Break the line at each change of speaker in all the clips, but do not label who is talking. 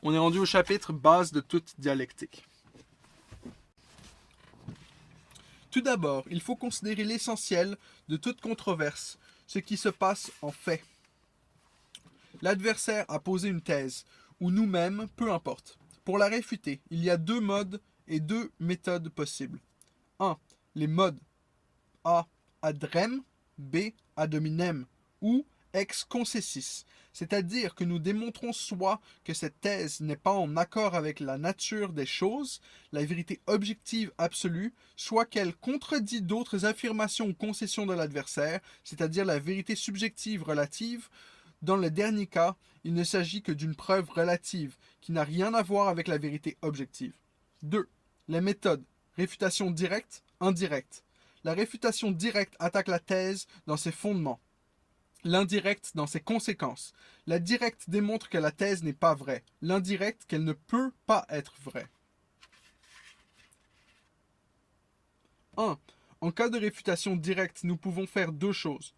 On est rendu au chapitre base de toute dialectique. Tout d'abord, il faut considérer l'essentiel de toute controverse, ce qui se passe en fait. L'adversaire a posé une thèse, ou nous-mêmes, peu importe. Pour la réfuter, il y a deux modes et deux méthodes possibles. 1. Les modes A ad rem, B ad hominem, ou ex concessis, c'est-à-dire que nous démontrons soit que cette thèse n'est pas en accord avec la nature des choses, la vérité objective absolue, soit qu'elle contredit d'autres affirmations ou concessions de l'adversaire, c'est-à-dire la vérité subjective relative. Dans le dernier cas, il ne s'agit que d'une preuve relative, qui n'a rien à voir avec la vérité objective. 2. Les méthodes. Réfutation directe, indirecte. La réfutation directe attaque la thèse dans ses fondements. L'indirect dans ses conséquences. La directe démontre que la thèse n'est pas vraie. L'indirect qu'elle ne peut pas être vraie. 1. En cas de réfutation directe, nous pouvons faire deux choses.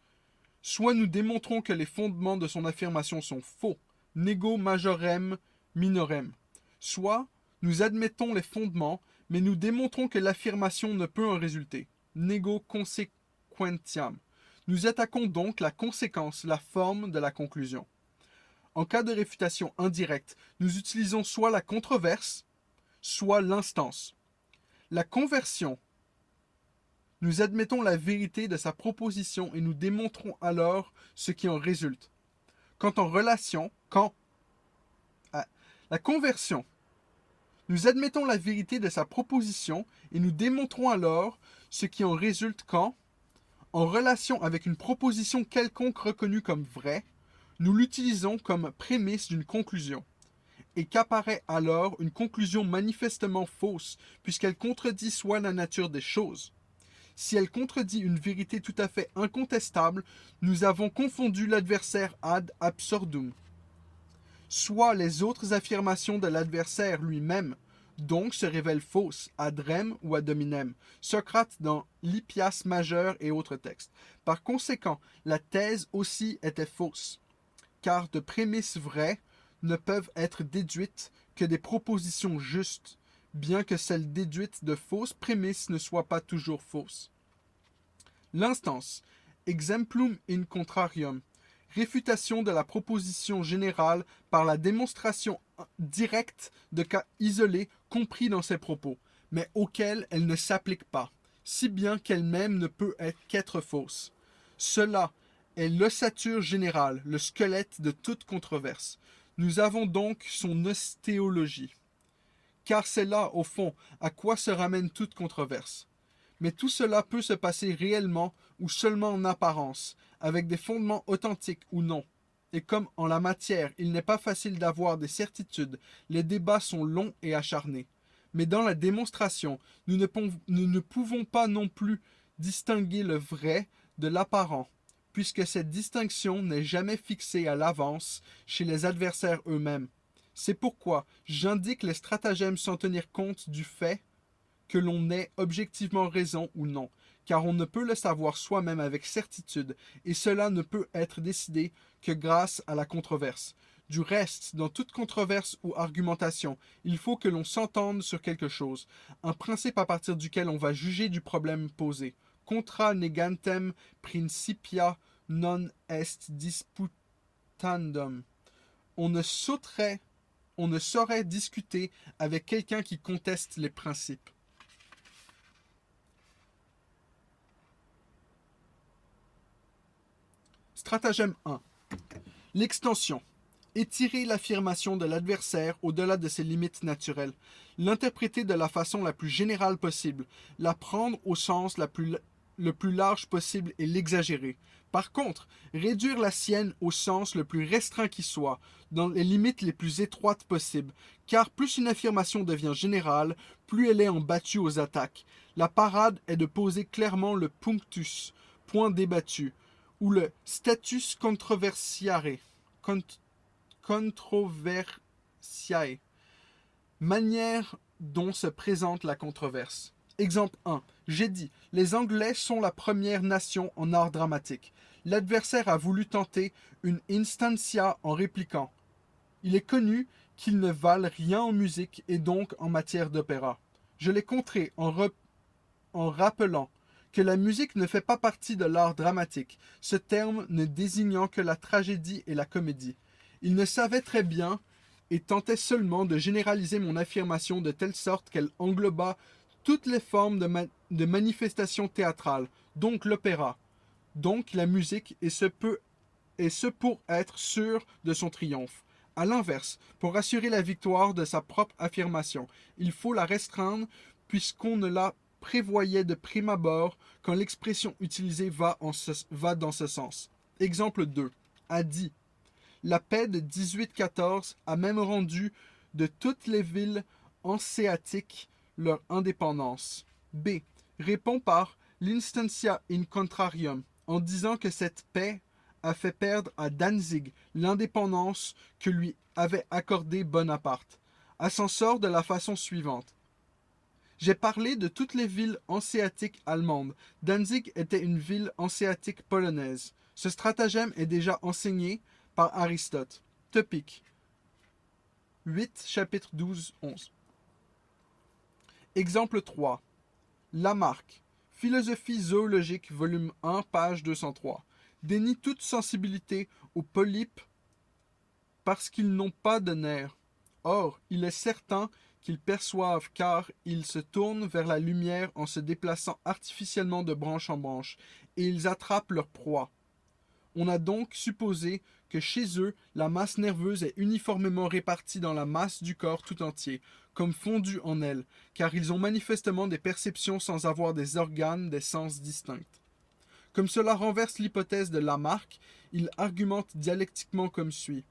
Soit nous démontrons que les fondements de son affirmation sont faux, nego majorem minorem. Soit nous admettons les fondements, mais nous démontrons que l'affirmation ne peut en résulter, nego consequentiam. Nous attaquons donc la conséquence, la forme de la conclusion. En cas de réfutation indirecte, nous utilisons soit la controverse, soit l'instance. La conversion. Nous admettons la vérité de sa proposition et nous démontrons alors ce qui en résulte. La conversion, nous admettons la vérité de sa proposition et nous démontrons alors ce qui en résulte quand, en relation avec une proposition quelconque reconnue comme vraie, nous l'utilisons comme prémisse d'une conclusion, et qu'apparaît alors une conclusion manifestement fausse, puisqu'elle contredit soit la nature des choses. Si elle contredit une vérité tout à fait incontestable, nous avons confondu l'adversaire ad absurdum. Soit les autres affirmations de l'adversaire lui-même, donc se révèlent fausses, ad rem ou ad hominem, Socrate dans l'Hippias majeur et autres textes. Par conséquent, la thèse aussi était fausse, car de prémices vraies ne peuvent être déduites que des propositions justes, bien que celles déduites de fausses prémices ne soient pas toujours fausses. L'instance, exemplum in contrarium, réfutation de la proposition générale par la démonstration directe de cas isolés compris dans ses propos, mais auxquels elle ne s'applique pas, si bien qu'elle-même ne peut qu'être fausse. Cela est l'ossature générale, le squelette de toute controverse. Nous avons donc son ostéologie. Car c'est là, au fond, à quoi se ramène toute controverse. Mais tout cela peut se passer réellement ou seulement en apparence, avec des fondements authentiques ou non. Et comme en la matière, il n'est pas facile d'avoir des certitudes, les débats sont longs et acharnés. Mais dans la démonstration, nous ne pouvons pas non plus distinguer le vrai de l'apparent, puisque cette distinction n'est jamais fixée à l'avance chez les adversaires eux-mêmes. C'est pourquoi j'indique les stratagèmes sans tenir compte du fait que l'on ait objectivement raison ou non, car on ne peut le savoir soi-même avec certitude, et cela ne peut être décidé que grâce à la controverse. Du reste, dans toute controverse ou argumentation, il faut que l'on s'entende sur quelque chose, un principe à partir duquel on va juger du problème posé. Contra negantem principia non est disputandum. On ne saurait discuter avec quelqu'un qui conteste les principes. Stratagème 1. L'extension. Étirer l'affirmation de l'adversaire au-delà de ses limites naturelles. L'interpréter de la façon la plus générale possible. La prendre au sens le plus large possible et l'exagérer. Par contre, réduire la sienne au sens le plus restreint qui soit, dans les limites les plus étroites possibles, car plus une affirmation devient générale, plus elle est en battue aux attaques. La parade est de poser clairement le punctus, point débattu, ou le status controversiae, manière dont se présente la controverse. Exemple 1. J'ai dit, les Anglais sont la première nation en art dramatique. L'adversaire a voulu tenter une instancia en répliquant. Il est connu qu'ils ne valent rien en musique et donc en matière d'opéra. Je l'ai contré en rappelant que la musique ne fait pas partie de l'art dramatique, ce terme ne désignant que la tragédie et la comédie. Il ne savait très bien et tentait seulement de généraliser mon affirmation de telle sorte qu'elle engloba toutes les formes de manifestation théâtrale, donc l'opéra, donc la musique, et ce pour être sûr de son triomphe. À l'inverse, pour assurer la victoire de sa propre affirmation, il faut la restreindre puisqu'on ne la prévoyait de prime abord quand l'expression utilisée va dans ce sens. Exemple 2. A dit la paix de 1814 a même rendu de toutes les villes hanséatiques leur indépendance. B. Répond par l'instantia in contrarium en disant que cette paix a fait perdre à Danzig l'indépendance que lui avait accordée Bonaparte. Elle s'en sort de la façon suivante. J'ai parlé de toutes les villes hanséatiques allemandes. Danzig était une ville hanséatique polonaise. Ce stratagème est déjà enseigné par Aristote. Topic 8, chapitre 12, 11. Exemple 3. Lamarck. Philosophie zoologique, volume 1, page 203. Dénie toute sensibilité aux polypes parce qu'ils n'ont pas de nerfs. Or, il est certain qu'ils perçoivent car ils se tournent vers la lumière en se déplaçant artificiellement de branche en branche, et ils attrapent leur proie. On a donc supposé que chez eux, la masse nerveuse est uniformément répartie dans la masse du corps tout entier, comme fondue en elle, car ils ont manifestement des perceptions sans avoir des organes, des sens distincts. Comme cela renverse l'hypothèse de Lamarck, il argumente dialectiquement comme suit.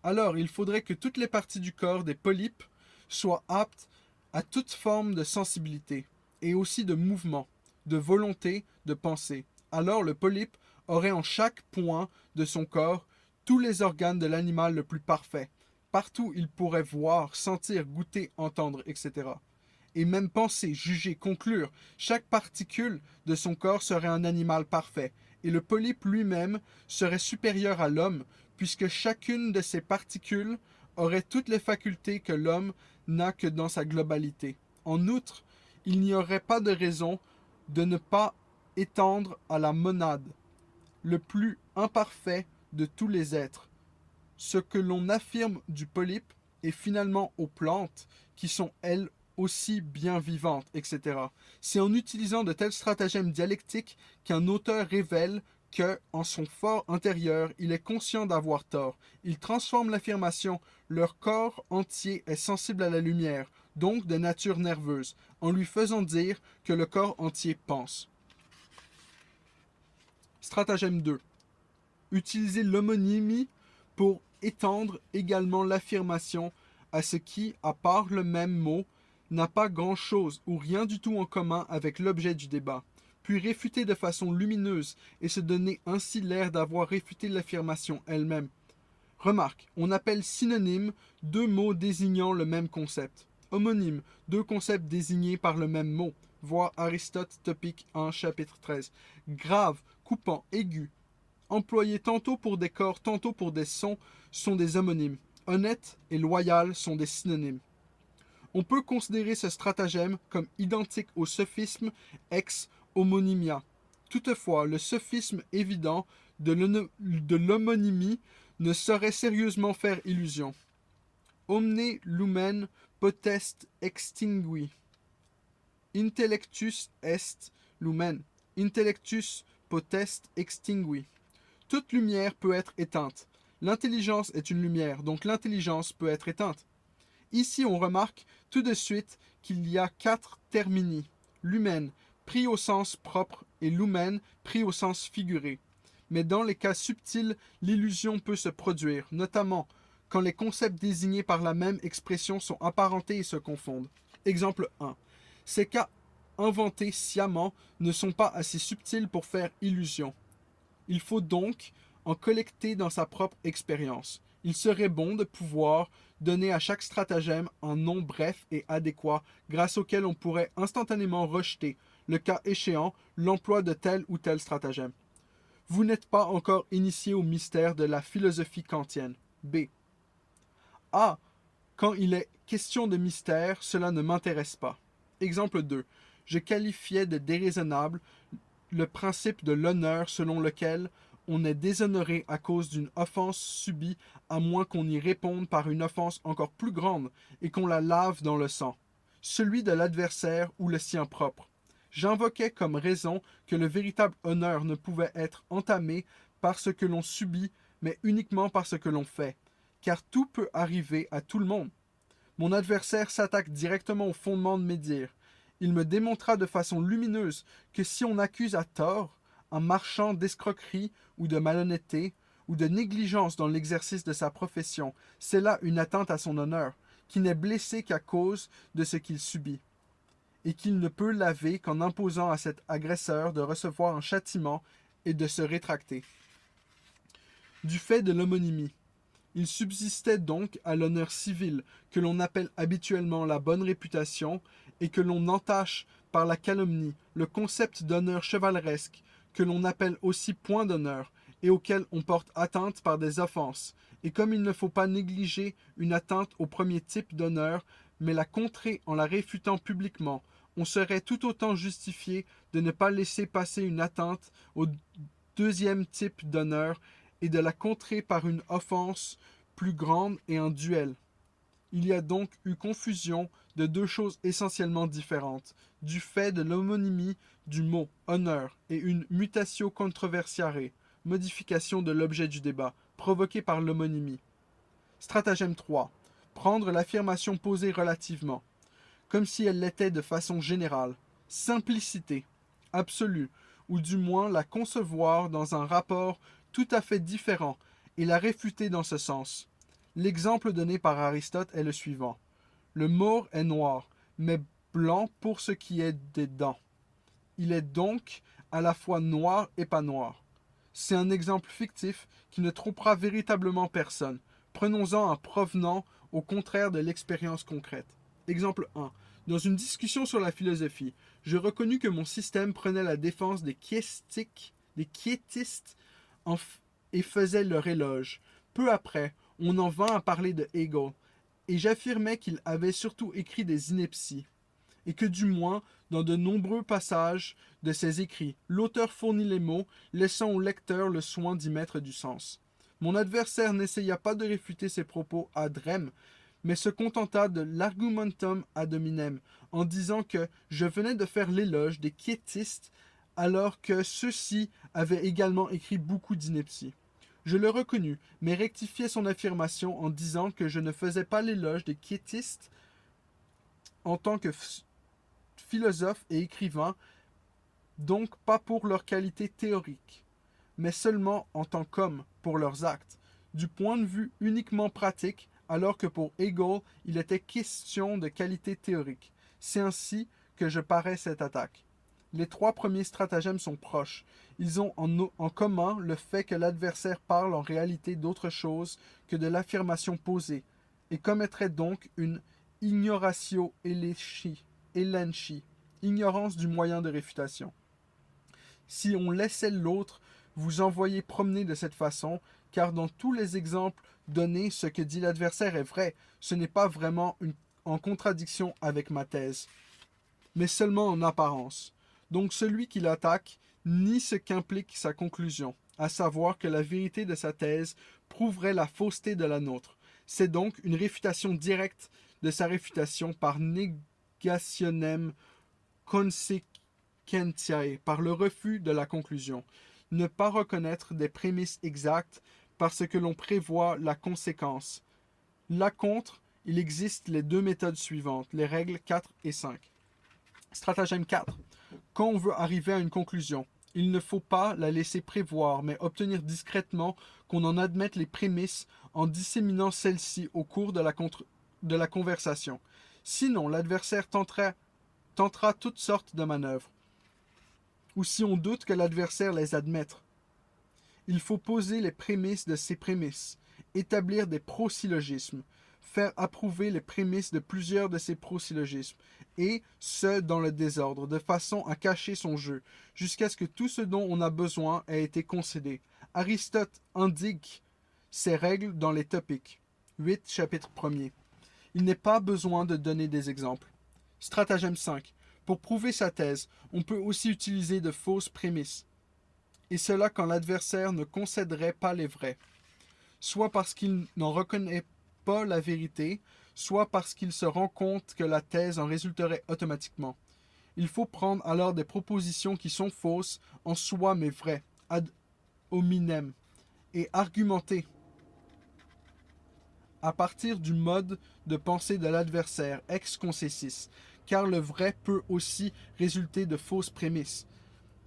Alors, il faudrait que toutes les parties du corps des polypes soient aptes à toute forme de sensibilité, et aussi de mouvement, de volonté, de pensée. Alors le polype aurait en chaque point de son corps tous les organes de l'animal le plus parfait. Partout il pourrait voir, sentir, goûter, entendre, etc. Et même penser, juger, conclure. Chaque particule de son corps serait un animal parfait. Et le polype lui-même serait supérieur à l'homme, puisque chacune de ces particules aurait toutes les facultés que l'homme n'a que dans sa globalité. En outre, il n'y aurait pas de raison de ne pas étendre à la monade, le plus imparfait de tous les êtres, ce que l'on affirme du polype et finalement aux plantes, qui sont elles aussi bien vivantes, etc. C'est en utilisant de tels stratagèmes dialectiques qu'un auteur révèle que, en son fort intérieur, il est conscient d'avoir tort. Il transforme l'affirmation « leur corps entier est sensible à la lumière », donc de nature nerveuse, en lui faisant dire que le corps entier pense. Stratagème 2. Utiliser l'homonymie pour étendre également l'affirmation à ce qui, à part le même mot, n'a pas grand-chose ou rien du tout en commun avec l'objet du débat, puis réfuter de façon lumineuse et se donner ainsi l'air d'avoir réfuté l'affirmation elle-même. Remarque, on appelle synonyme deux mots désignant le même concept. Homonyme, deux concepts désignés par le même mot. Voir Aristote, topic 1, chapitre 13. Grave, coupant, aigu, employés tantôt pour des corps, tantôt pour des sons, sont des homonymes. Honnête et loyal sont des synonymes. On peut considérer ce stratagème comme identique au sophisme ex homonymia. Toutefois, le sophisme évident de l'homonymie ne saurait sérieusement faire illusion. Omne lumen potest extingui. Intellectus est lumen. Intellectus potest extingui. Toute lumière peut être éteinte. L'intelligence est une lumière, donc l'intelligence peut être éteinte. Ici, on remarque tout de suite qu'il y a 4 termini. Lumen, pris au sens propre, et lumen, pris au sens figuré. Mais dans les cas subtils, l'illusion peut se produire, notamment quand les concepts désignés par la même expression sont apparentés et se confondent. Exemple 1. Ces cas inventés sciemment ne sont pas assez subtils pour faire illusion. Il faut donc en collecter dans sa propre expérience. Il serait bon de pouvoir donner à chaque stratagème un nom bref et adéquat grâce auquel on pourrait instantanément rejeter, le cas échéant, l'emploi de tel ou tel stratagème. Vous n'êtes pas encore initié au mystère de la philosophie kantienne. B. Ah, quand il est question de mystère, cela ne m'intéresse pas. Exemple 2. Je qualifiais de déraisonnable le principe de l'honneur selon lequel on est déshonoré à cause d'une offense subie à moins qu'on y réponde par une offense encore plus grande et qu'on la lave dans le sang, celui de l'adversaire ou le sien propre. J'invoquais comme raison que le véritable honneur ne pouvait être entamé par ce que l'on subit, mais uniquement par ce que l'on fait, car tout peut arriver à tout le monde. Mon adversaire s'attaque directement au fondement de mes dires. Il me démontra de façon lumineuse que si on accuse à tort un marchand d'escroquerie ou de malhonnêteté ou de négligence dans l'exercice de sa profession, c'est là une atteinte à son honneur, qui n'est blessé qu'à cause de ce qu'il subit, et qu'il ne peut laver qu'en imposant à cet agresseur de recevoir un châtiment et de se rétracter. Du fait de l'homonymie, il subsistait donc à l'honneur civil, que l'on appelle habituellement la bonne réputation, et que l'on entache par la calomnie, le concept d'honneur chevaleresque, que l'on appelle aussi point d'honneur, et auquel on porte atteinte par des offenses. Et comme il ne faut pas négliger une atteinte au premier type d'honneur, mais la contrer en la réfutant publiquement, on serait tout autant justifié de ne pas laisser passer une atteinte au deuxième type d'honneur et de la contrer par une offense plus grande et un duel. Il y a donc eu confusion de deux choses essentiellement différentes, du fait de l'homonymie du mot honneur et une mutatio controversiare, modification de l'objet du débat, provoquée par l'homonymie. Stratagème 3. Prendre l'affirmation posée relativement, comme si elle l'était de façon générale, simplicité, absolue, ou du moins la concevoir dans un rapport tout à fait différent et la réfuter dans ce sens. L'exemple donné par Aristote est le suivant. Le maure est noir, mais blanc pour ce qui est des dents. Il est donc à la fois noir et pas noir. C'est un exemple fictif qui ne trompera véritablement personne. Prenons-en un provenant au contraire de l'expérience concrète. Exemple 1. Dans une discussion sur la philosophie, je reconnus que mon système prenait la défense des quiétistes et faisait leur éloge. Peu après, on en vint à parler de Hegel, et j'affirmais qu'il avait surtout écrit des inepties, et que du moins, dans de nombreux passages de ses écrits, l'auteur fournit les mots, laissant au lecteur le soin d'y mettre du sens. Mon adversaire n'essaya pas de réfuter ses propos ad rem, mais se contenta de l'argumentum ad hominem, en disant que je venais de faire l'éloge des quiétistes, alors que ceux-ci avaient également écrit beaucoup d'inepties. Je le reconnus, mais rectifiai son affirmation en disant que je ne faisais pas l'éloge des quiétistes en tant que philosophes et écrivains, donc pas pour leur qualité théorique, mais seulement en tant qu'hommes, pour leurs actes, du point de vue uniquement pratique, alors que pour Hegel, il était question de qualité théorique. C'est ainsi que je parais cette attaque. Les trois premiers stratagèmes sont proches. Ils ont en commun le fait que l'adversaire parle en réalité d'autre chose que de l'affirmation posée, et commettrait donc une ignoratio elenchi, ignorance du moyen de réfutation. Si on laissait l'autre vous envoyer promener de cette façon, car dans tous les exemples donnés, ce que dit l'adversaire est vrai, ce n'est pas vraiment en contradiction avec ma thèse, mais seulement en apparence. Donc celui qui l'attaque nie ce qu'implique sa conclusion, à savoir que la vérité de sa thèse prouverait la fausseté de la nôtre. C'est donc une réfutation directe de sa réfutation par negationem consequentiae, par le refus de la conclusion. Ne pas reconnaître des prémices exactes parce que l'on prévoit la conséquence. Là contre, il existe les deux méthodes suivantes, les règles 4 et 5. Stratagème 4. Quand on veut arriver à une conclusion, il ne faut pas la laisser prévoir, mais obtenir discrètement qu'on en admette les prémices en disséminant celles-ci au cours de la conversation. Sinon, l'adversaire tentera toutes sortes de manœuvres. Ou si on doute que l'adversaire les admette, il faut poser les prémices de ces prémices, établir des prosyllogismes, faire approuver les prémices de plusieurs de ces prosyllogismes, et ce dans le désordre, de façon à cacher son jeu, jusqu'à ce que tout ce dont on a besoin ait été concédé. Aristote indique ces règles dans les Topiques. 8, chapitre 1er. Il n'est pas besoin de donner des exemples. Stratagème 5. Pour prouver sa thèse, on peut aussi utiliser de fausses prémices. Et cela quand l'adversaire ne concéderait pas les vrais. Soit parce qu'il n'en reconnaît pas la vérité, soit parce qu'il se rend compte que la thèse en résulterait automatiquement. Il faut prendre alors des propositions qui sont fausses en soi mais vraies, ad hominem, et argumenter à partir du mode de pensée de l'adversaire ex concessis, car le vrai peut aussi résulter de fausses prémices,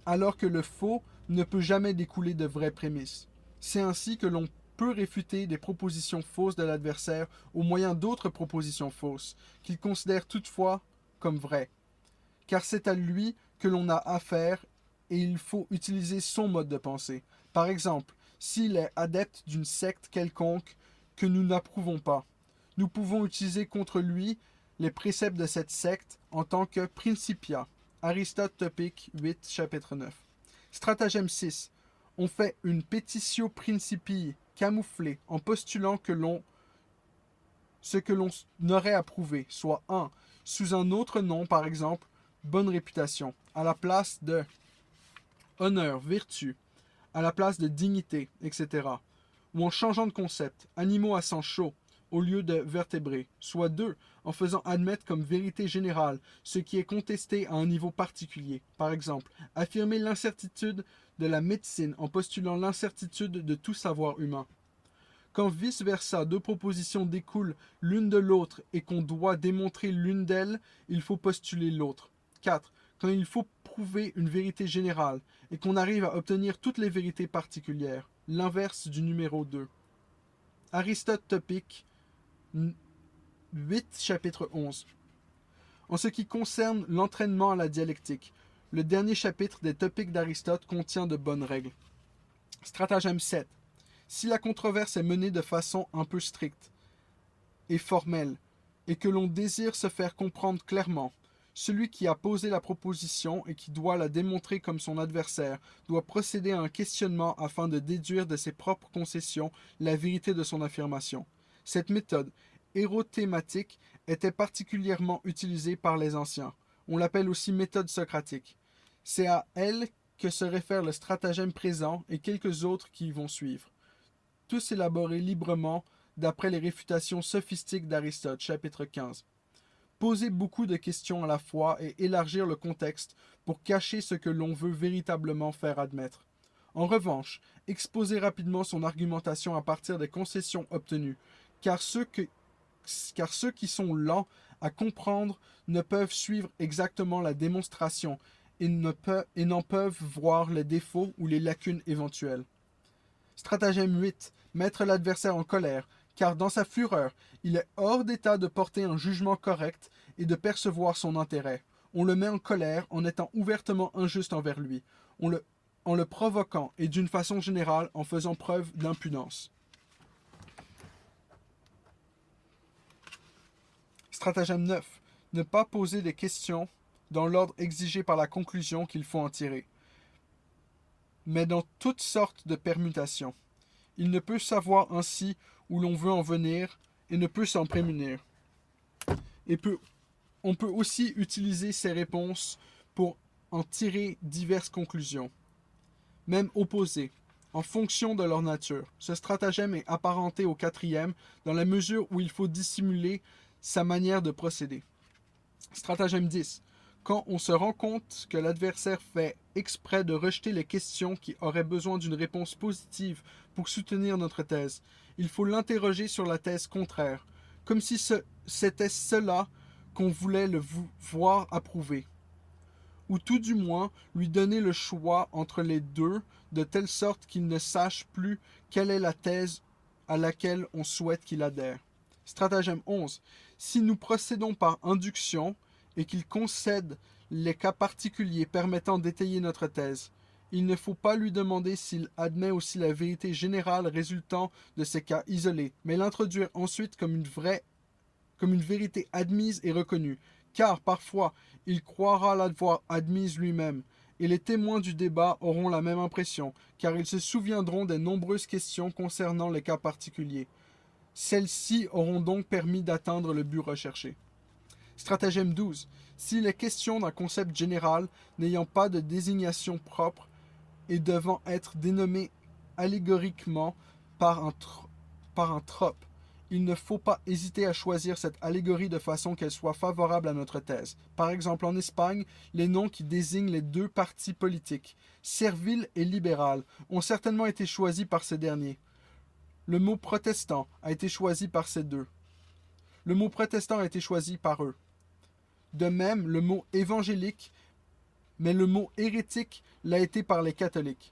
alors que le faux ne peut jamais découler de vraies prémices. C'est ainsi que l'on peut réfuter des propositions fausses de l'adversaire au moyen d'autres propositions fausses, qu'il considère toutefois comme vraies. Car c'est à lui que l'on a affaire et il faut utiliser son mode de pensée. Par exemple, s'il est adepte d'une secte quelconque que nous n'approuvons pas, nous pouvons utiliser contre lui les préceptes de cette secte en tant que principia. Aristote Topic 8, chapitre 9. Stratagème 6. On fait une petitio principii camouflée en postulant que ce que l'on n'aurait approuvé, soit 1. Sous un autre nom, par exemple, bonne réputation, à la place de honneur, vertu, à la place de dignité, etc. Ou en changeant de concept, animaux à sang chaud, au lieu de vertébrés, soit 2, en faisant admettre comme vérité générale ce qui est contesté à un niveau particulier. Par exemple, affirmer l'incertitude de la médecine en postulant l'incertitude de tout savoir humain. Quand vice-versa deux propositions découlent l'une de l'autre et qu'on doit démontrer l'une d'elles, il faut postuler l'autre. 4. Quand il faut prouver une vérité générale et qu'on arrive à obtenir toutes les vérités particulières. L'inverse du numéro 2. Aristote Topic 8, chapitre 11. En ce qui concerne l'entraînement à la dialectique, le dernier chapitre des Topiques d'Aristote contient de bonnes règles. Stratagème 7. Si la controverse est menée de façon un peu stricte et formelle, et que l'on désire se faire comprendre clairement, celui qui a posé la proposition et qui doit la démontrer comme son adversaire doit procéder à un questionnement afin de déduire de ses propres concessions la vérité de son affirmation. Cette méthode érothématique était particulièrement utilisée par les anciens. On l'appelle aussi méthode socratique. C'est à elle que se réfère le stratagème présent et quelques autres qui y vont suivre. Tous élaborés librement d'après les réfutations sophistiques d'Aristote, chapitre 15. Poser beaucoup de questions à la fois et élargir le contexte pour cacher ce que l'on veut véritablement faire admettre. En revanche, exposer rapidement son argumentation à partir des concessions obtenues, car ceux qui sont lents à comprendre ne peuvent suivre exactement la démonstration et n'en peuvent voir les défauts ou les lacunes éventuelles. Stratagème 8. Mettre l'adversaire en colère, car dans sa fureur, il est hors d'état de porter un jugement correct et de percevoir son intérêt. On le met en colère en étant ouvertement injuste envers lui, en le provoquant et d'une façon générale en faisant preuve d'impudence. Stratagème 9. Ne pas poser des questions dans l'ordre exigé par la conclusion qu'il faut en tirer, mais dans toutes sortes de permutations. Il ne peut savoir ainsi où l'on veut en venir et ne peut s'en prémunir. On peut aussi utiliser ces réponses pour en tirer diverses conclusions, même opposées, en fonction de leur nature. Ce stratagème est apparenté au 4e dans la mesure où il faut dissimuler sa manière de procéder. Stratagème 10. Quand on se rend compte que l'adversaire fait exprès de rejeter les questions qui auraient besoin d'une réponse positive pour soutenir notre thèse, il faut l'interroger sur la thèse contraire, comme si c'était cela qu'on voulait le voir approuver, ou tout du moins lui donner le choix entre les deux, de telle sorte qu'il ne sache plus quelle est la thèse à laquelle on souhaite qu'il adhère. Stratagème 11. Si nous procédons par induction, et qu'il concède les cas particuliers permettant d'étayer notre thèse, il ne faut pas lui demander s'il admet aussi la vérité générale résultant de ces cas isolés, mais l'introduire ensuite comme une vérité admise et reconnue, car parfois il croira l'avoir admise lui-même, et les témoins du débat auront la même impression, car ils se souviendront des nombreuses questions concernant les cas particuliers. Celles-ci auront donc permis d'atteindre le but recherché. Stratagème 12. S'il est question d'un concept général n'ayant pas de désignation propre et devant être dénommé allégoriquement par un trope, il ne faut pas hésiter à choisir cette allégorie de façon qu'elle soit favorable à notre thèse. Par exemple, en Espagne, les noms qui désignent les deux partis politiques, servile et libéral, ont certainement été choisis par ces derniers. Le mot protestant a été choisi par ces deux. Le mot protestant a été choisi par eux. De même, le mot évangélique, mais le mot hérétique l'a été par les catholiques.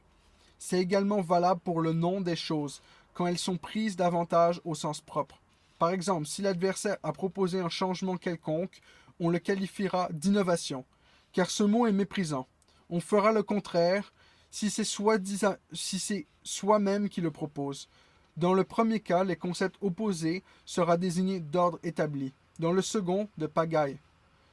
C'est également valable pour le nom des choses, quand elles sont prises davantage au sens propre. Par exemple, si l'adversaire a proposé un changement quelconque, on le qualifiera d'innovation, car ce mot est méprisant. On fera le contraire si c'est soi-même qui le propose. Dans le premier cas, les concepts opposés sera désigné d'ordre établi. Dans le second, de pagaille.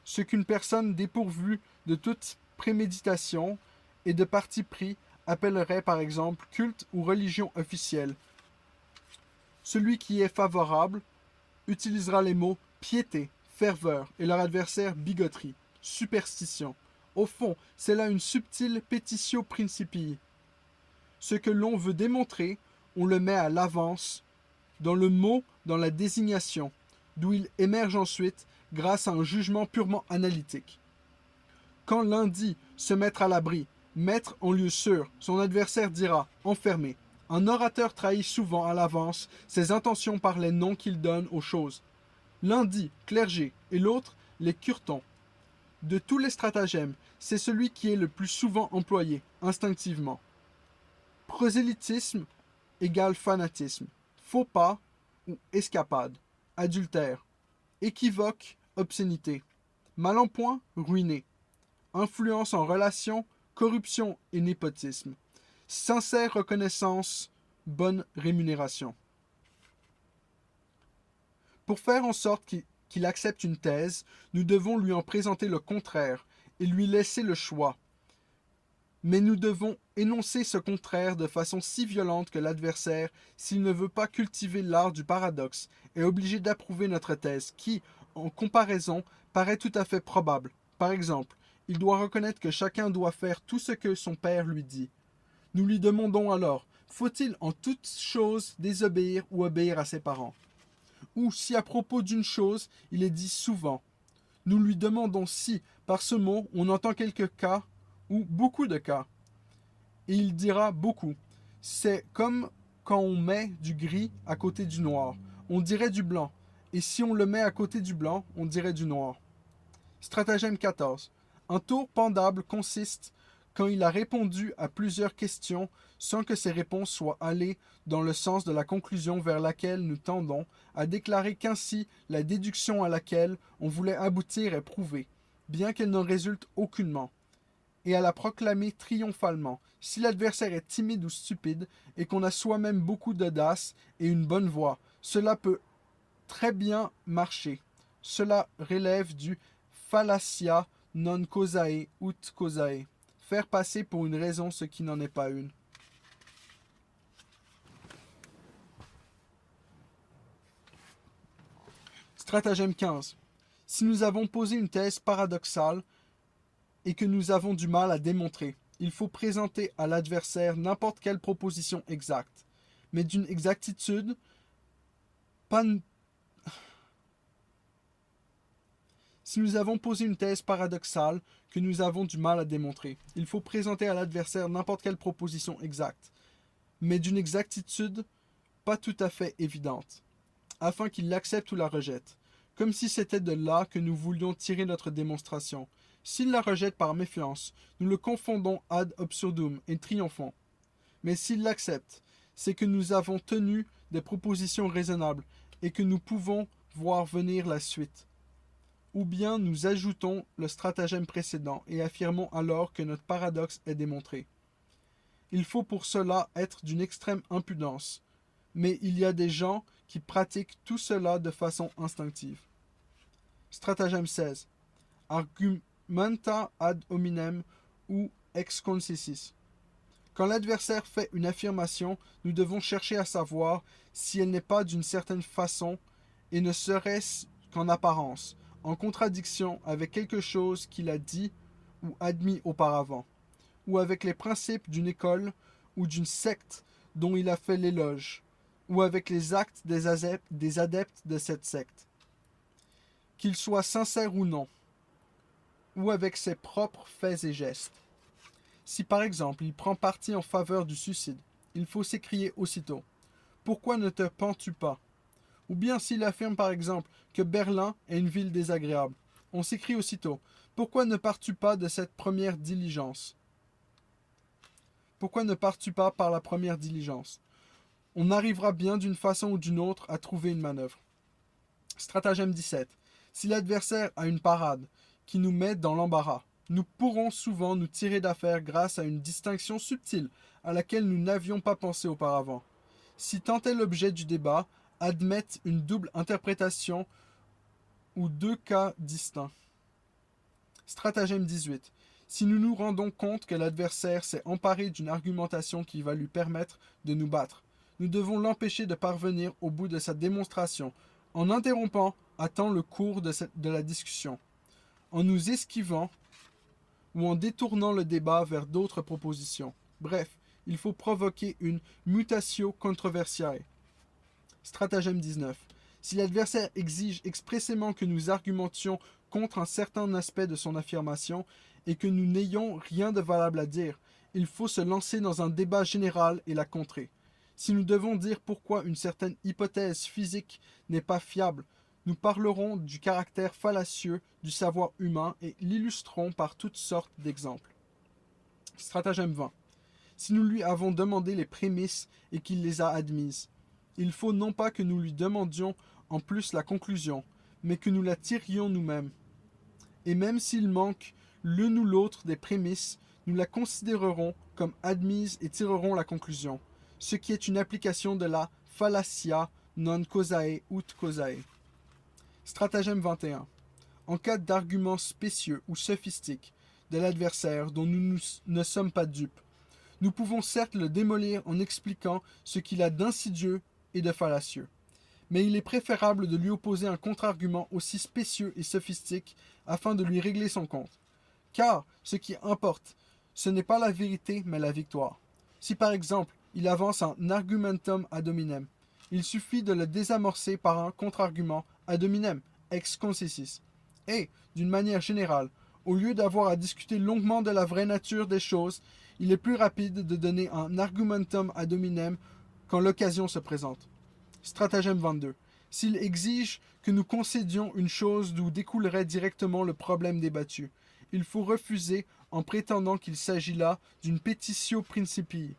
Ce qu'une personne dépourvue de toute préméditation et de parti pris appellerait par exemple culte ou religion officielle. Celui qui est favorable utilisera les mots piété, ferveur et leur adversaire bigoterie, superstition. Au fond, c'est là une subtile petitio principii. Ce que l'on veut démontrer, on le met à l'avance, dans le mot, dans la désignation, d'où il émerge ensuite grâce à un jugement purement analytique. Quand l'un dit se mettre à l'abri, mettre en lieu sûr, son adversaire dira enfermer. Un orateur trahit souvent à l'avance ses intentions par les noms qu'il donne aux choses. L'un dit clergé et l'autre les curetons. De tous les stratagèmes, c'est celui qui est le plus souvent employé, instinctivement. Prosélytisme égale fanatisme. Faux pas ou escapade. Adultère. Équivoque, obscénité. Mal en point, ruiné. Influence en relation, corruption et népotisme. Sincère reconnaissance, bonne rémunération. Pour faire en sorte qu'il accepte une thèse, nous devons lui en présenter le contraire et lui laisser le choix. Mais nous devons énoncer ce contraire de façon si violente que l'adversaire, s'il ne veut pas cultiver l'art du paradoxe, est obligé d'approuver notre thèse qui, en comparaison, paraît tout à fait probable. Par exemple, il doit reconnaître que chacun doit faire tout ce que son père lui dit. Nous lui demandons alors, faut-il en toute chose désobéir ou obéir à ses parents? Ou si à propos d'une chose, il est dit souvent. Nous lui demandons si, par ce mot, on entend quelques cas ou beaucoup de cas. Et il dira beaucoup. C'est comme quand on met du gris à côté du noir. On dirait du blanc. Et si on le met à côté du blanc, on dirait du noir. Stratagème 14. Un tour pendable consiste, quand il a répondu à plusieurs questions sans que ses réponses soient allées dans le sens de la conclusion vers laquelle nous tendons, à déclarer qu'ainsi la déduction à laquelle on voulait aboutir est prouvée, bien qu'elle n'en résulte aucunement, et à la proclamer triomphalement, si l'adversaire est timide ou stupide, et qu'on a soi-même beaucoup d'audace et une bonne voix. Cela peut très bien marcher. Cela relève du fallacia non causae ut causae. Faire passer pour une raison ce qui n'en est pas une. Stratagème 15. Si nous avons posé une thèse paradoxale et que nous avons du mal à démontrer, il faut présenter à l'adversaire n'importe quelle proposition exacte, mais d'une exactitude pas... Si nous avons posé une thèse paradoxale que nous avons du mal à démontrer, il faut présenter à l'adversaire n'importe quelle proposition exacte, mais d'une exactitude pas tout à fait évidente, afin qu'il l'accepte ou la rejette, comme si c'était de là que nous voulions tirer notre démonstration. S'il la rejette par méfiance, nous le confondons ad absurdum et triomphons. Mais s'il l'accepte, c'est que nous avons tenu des propositions raisonnables et que nous pouvons voir venir la suite. Ou bien nous ajoutons le stratagème précédent et affirmons alors que notre paradoxe est démontré. Il faut pour cela être d'une extrême impudence, mais il y a des gens qui pratiquent tout cela de façon instinctive. Stratagème 16. Argumenta ad hominem ou ex concessis. Quand l'adversaire fait une affirmation, nous devons chercher à savoir si elle n'est pas d'une certaine façon, et ne serait-ce qu'en apparence, en contradiction avec quelque chose qu'il a dit ou admis auparavant, ou avec les principes d'une école ou d'une secte dont il a fait l'éloge, ou avec les actes des adeptes de cette secte, qu'ils soient sincères ou non, ou avec ses propres faits et gestes. Si par exemple il prend parti en faveur du suicide, il faut s'écrier aussitôt: pourquoi ne te pends-tu pas? Ou bien s'il affirme par exemple que Berlin est une ville désagréable, on s'écrie aussitôt: pourquoi ne pars-tu pas de cette première diligence? Pourquoi ne pars-tu pas par la première diligence? On arrivera bien d'une façon ou d'une autre à trouver une manœuvre. Stratagème 17. Si l'adversaire a une parade qui nous met dans l'embarras, nous pourrons souvent nous tirer d'affaire grâce à une distinction subtile à laquelle nous n'avions pas pensé auparavant. Si tant est l'objet du débat, admettent une double interprétation ou deux cas distincts. Stratagème 18. Si nous nous rendons compte que l'adversaire s'est emparé d'une argumentation qui va lui permettre de nous battre, nous devons l'empêcher de parvenir au bout de sa démonstration, en interrompant à temps le cours de la discussion, en nous esquivant ou en détournant le débat vers d'autres propositions. Bref, il faut provoquer une mutatio controversiae. Stratagème 19. Si l'adversaire exige expressément que nous argumentions contre un certain aspect de son affirmation et que nous n'ayons rien de valable à dire, il faut se lancer dans un débat général et la contrer. Si nous devons dire pourquoi une certaine hypothèse physique n'est pas fiable, nous parlerons du caractère fallacieux du savoir humain et l'illustrerons par toutes sortes d'exemples. Stratagème 20. Si nous lui avons demandé les prémices et qu'il les a admises, il faut non pas que nous lui demandions en plus la conclusion, mais que nous la tirions nous-mêmes. Et même s'il manque l'une ou l'autre des prémices, nous la considérerons comme admise et tirerons la conclusion, ce qui est une application de la fallacia non causae ut causae. Stratagème 21. En cas d'arguments spécieux ou sophistiques de l'adversaire dont nous ne sommes pas dupes, nous pouvons certes le démolir en expliquant ce qu'il a d'insidieux et de fallacieux. Mais il est préférable de lui opposer un contre-argument aussi spécieux et sophistique afin de lui régler son compte. Car ce qui importe, ce n'est pas la vérité mais la victoire. Si par exemple il avance un argumentum ad hominem, il suffit de le désamorcer par un contre-argument ad hominem, ex concessis. Et, d'une manière générale, au lieu d'avoir à discuter longuement de la vraie nature des choses, il est plus rapide de donner un argumentum ad hominem quand l'occasion se présente. Stratagème 22. S'il exige que nous concédions une chose d'où découlerait directement le problème débattu, il faut refuser en prétendant qu'il s'agit là d'une petitio principii.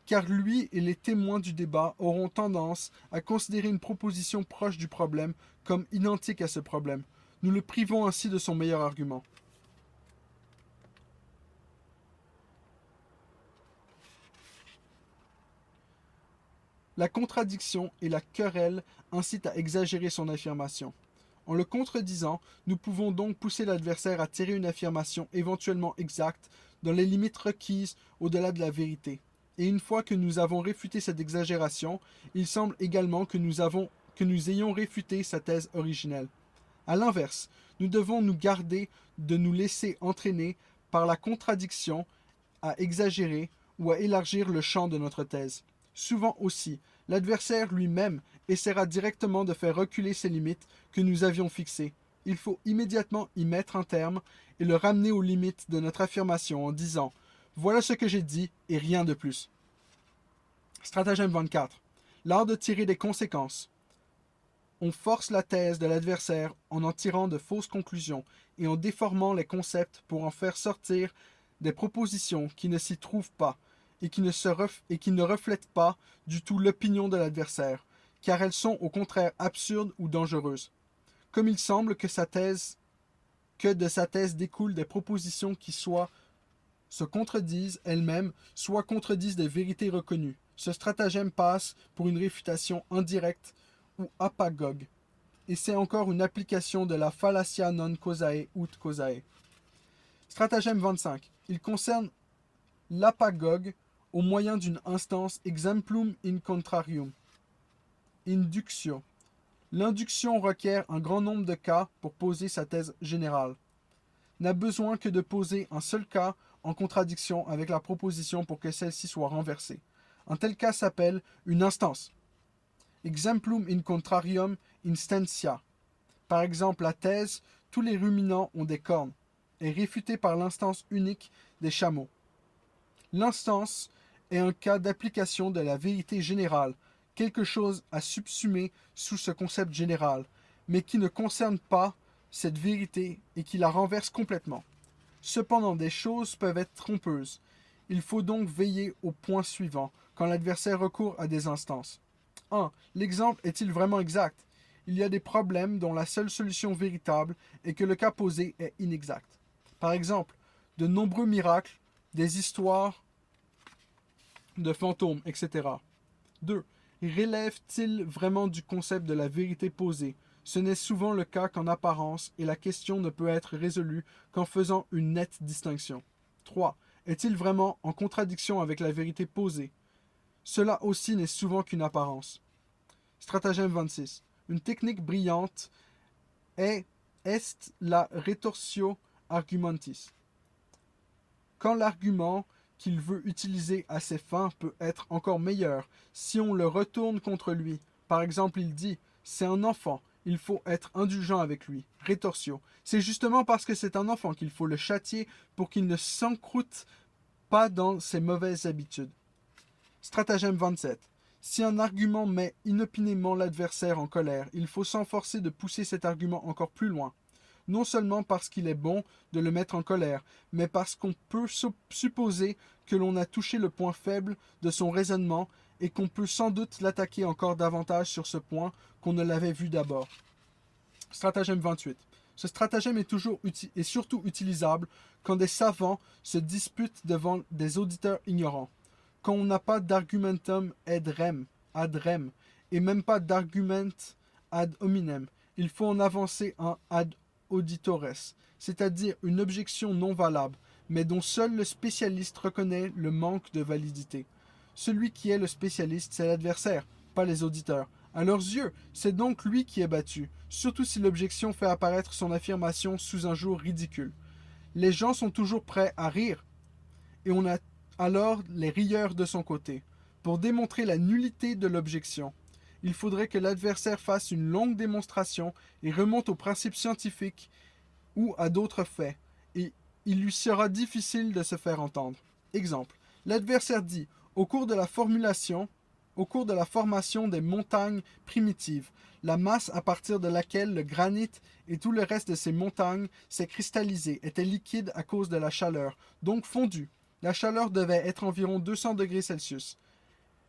Car lui et les témoins du débat auront tendance à considérer une proposition proche du problème comme identique à ce problème. Nous le privons ainsi de son meilleur argument. La contradiction et la querelle incitent à exagérer son affirmation. En le contredisant, nous pouvons donc pousser l'adversaire à tirer une affirmation éventuellement exacte dans les limites requises au-delà de la vérité. Et une fois que nous avons réfuté cette exagération, il semble également que nous ayons réfuté sa thèse originelle. À l'inverse, nous devons nous garder de nous laisser entraîner par la contradiction à exagérer ou à élargir le champ de notre thèse. Souvent aussi, l'adversaire lui-même essaiera directement de faire reculer ces limites que nous avions fixées. Il faut immédiatement y mettre un terme et le ramener aux limites de notre affirmation en disant « Voilà ce que j'ai dit et rien de plus ». Stratagème 24. L'art de tirer des conséquences. On force la thèse de l'adversaire en tirant de fausses conclusions et en déformant les concepts pour en faire sortir des propositions qui ne s'y trouvent pas et qui ne reflètent pas du tout l'opinion de l'adversaire, car elles sont au contraire absurdes ou dangereuses. Comme il semble que de sa thèse découlent des propositions qui soit se contredisent elles-mêmes, soit contredisent des vérités reconnues. Ce stratagème passe pour une réfutation indirecte ou apagogue, et c'est encore une application de la fallacia non causae ut causae. Stratagème 25. Il concerne l'apagogue au moyen d'une instance exemplum in contrarium. Induction. L'induction requiert un grand nombre de cas pour poser sa thèse générale. N'a besoin que de poser un seul cas en contradiction avec la proposition pour que celle-ci soit renversée. Un tel cas s'appelle une instance. Exemplum in contrarium instantia. Par exemple, la thèse « Tous les ruminants ont des cornes » est réfutée par l'instance unique des chameaux. L'instance est un cas d'application de la vérité générale, quelque chose à subsumer sous ce concept général, mais qui ne concerne pas cette vérité et qui la renverse complètement. Cependant, des choses peuvent être trompeuses. Il faut donc veiller au point suivant, quand l'adversaire recourt à des instances. 1. L'exemple est-il vraiment exact? Il y a des problèmes dont la seule solution véritable est que le cas posé est inexact. Par exemple, de nombreux miracles, des histoires de fantômes, etc. 2. Relève-t-il vraiment du concept de la vérité posée? Ce n'est souvent le cas qu'en apparence, et la question ne peut être résolue qu'en faisant une nette distinction. 3. Est-il vraiment en contradiction avec la vérité posée? Cela aussi n'est souvent qu'une apparence. Stratagème 26. Une technique brillante est la retorsio argumentis. Quand l'argument qu'il veut utiliser à ses fins peut être encore meilleur si on le retourne contre lui. Par exemple, il dit « c'est un enfant, il faut être indulgent avec lui ». Rétorsion. C'est justement parce que c'est un enfant qu'il faut le châtier pour qu'il ne s'encroute pas dans ses mauvaises habitudes. Stratagème 27. Si un argument met inopinément l'adversaire en colère, il faut s'efforcer de pousser cet argument encore plus loin. Non seulement parce qu'il est bon de le mettre en colère, mais parce qu'on peut supposer que l'on a touché le point faible de son raisonnement et qu'on peut sans doute l'attaquer encore davantage sur ce point qu'on ne l'avait vu d'abord. Stratagème 28. Ce stratagème est surtout utilisable quand des savants se disputent devant des auditeurs ignorants. Quand on n'a pas d'argumentum ad rem, et même pas d'argument ad hominem, il faut en avancer un ad auditores, c'est-à-dire une objection non valable, mais dont seul le spécialiste reconnaît le manque de validité. Celui qui est le spécialiste, c'est l'adversaire, pas les auditeurs. À leurs yeux, c'est donc lui qui est battu, surtout si l'objection fait apparaître son affirmation sous un jour ridicule. Les gens sont toujours prêts à rire, et on a alors les rieurs de son côté. Pour démontrer la nullité de l'objection, il faudrait que l'adversaire fasse une longue démonstration et remonte aux principes scientifiques ou à d'autres faits, et il lui sera difficile de se faire entendre. Exemple, l'adversaire dit, au cours de la formation des montagnes primitives, la masse à partir de laquelle le granit et tout le reste de ces montagnes s'est cristallisé était liquide à cause de la chaleur, donc fondu. La chaleur devait être environ 200 degrés Celsius.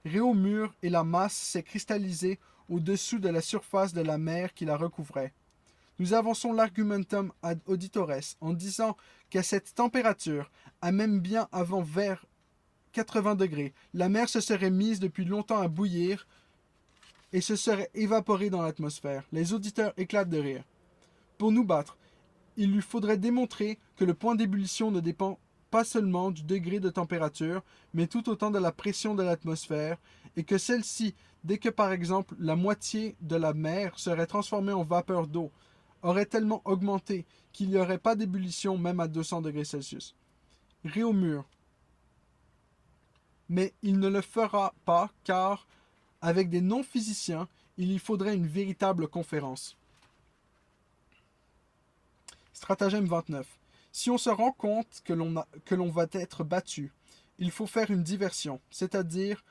Réaumur et la masse s'est cristallisée au-dessous de la surface de la mer qui la recouvrait. Nous avançons l'argumentum ad auditores en disant qu'à cette température, à même bien avant vers 80 degrés, la mer se serait mise depuis longtemps à bouillir et se serait évaporée dans l'atmosphère. Les auditeurs éclatent de rire. Pour nous battre, il lui faudrait démontrer que le point d'ébullition ne dépend pas seulement du degré de température, mais tout autant de la pression de l'atmosphère, et que celle-ci, dès que par exemple la moitié de la mer serait transformée en vapeur d'eau, aurait tellement augmenté qu'il n'y aurait pas d'ébullition même à 200 degrés Celsius. Réaumur. Mais il ne le fera pas car, avec des non-physiciens, il y faudrait une véritable conférence. Stratagème 29. Si on se rend compte que l'on va être battu, il faut faire une diversion, c'est-à-dire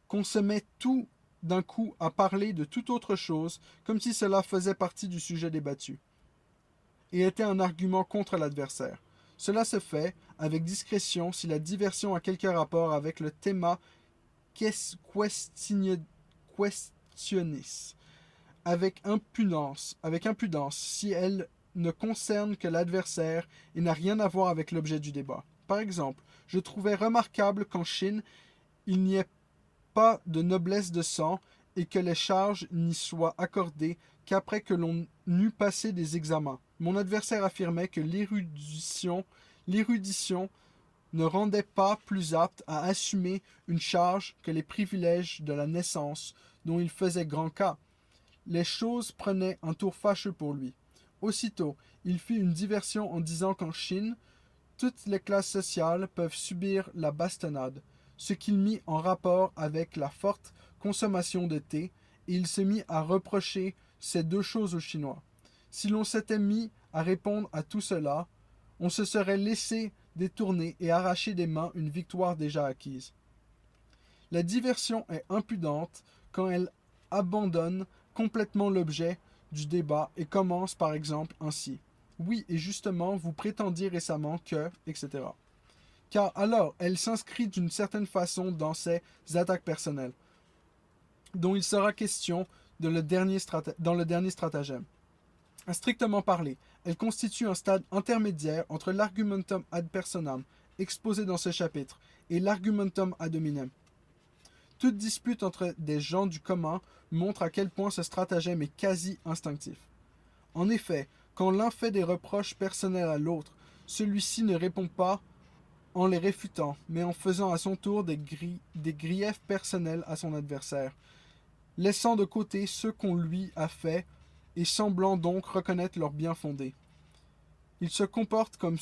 qu'on se met tout d'un coup à parler de toute autre chose, comme si cela faisait partie du sujet débattu, et était un argument contre l'adversaire. Cela se fait avec discrétion si la diversion a quelque rapport avec le thema questionis, avec impudence si elle ne concerne que l'adversaire et n'a rien à voir avec l'objet du débat. Par exemple, je trouvais remarquable qu'en Chine, il n'y ait pas de noblesse de sang et que les charges n'y soient accordées qu'après que l'on eut passé des examens. Mon adversaire affirmait que l'érudition ne rendait pas plus apte à assumer une charge que les privilèges de la naissance dont il faisait grand cas. Les choses prenaient un tour fâcheux pour lui. Aussitôt, il fit une diversion en disant qu'en Chine, toutes les classes sociales peuvent subir la bastonnade, ce qu'il mit en rapport avec la forte consommation de thé, et il se mit à reprocher ces deux choses aux Chinois. Si l'on s'était mis à répondre à tout cela, on se serait laissé détourner et arracher des mains une victoire déjà acquise. La diversion est impudente quand elle abandonne complètement l'objet du débat et commence par exemple ainsi. Oui, et justement, vous prétendiez récemment que, etc. Car alors, elle s'inscrit d'une certaine façon dans ces attaques personnelles, dont il sera question dans le dernier stratagème. À strictement parler, elle constitue un stade intermédiaire entre l'argumentum ad personam, exposé dans ce chapitre, et l'argumentum ad hominem. Toute dispute entre des gens du commun montre à quel point ce stratagème est quasi instinctif. En effet, quand l'un fait des reproches personnels à l'autre, celui-ci ne répond pas en les réfutant, mais en faisant à son tour des griefs personnels à son adversaire, laissant de côté ceux qu'on lui a fait et semblant donc reconnaître leur bien fondé. Il se comporte comme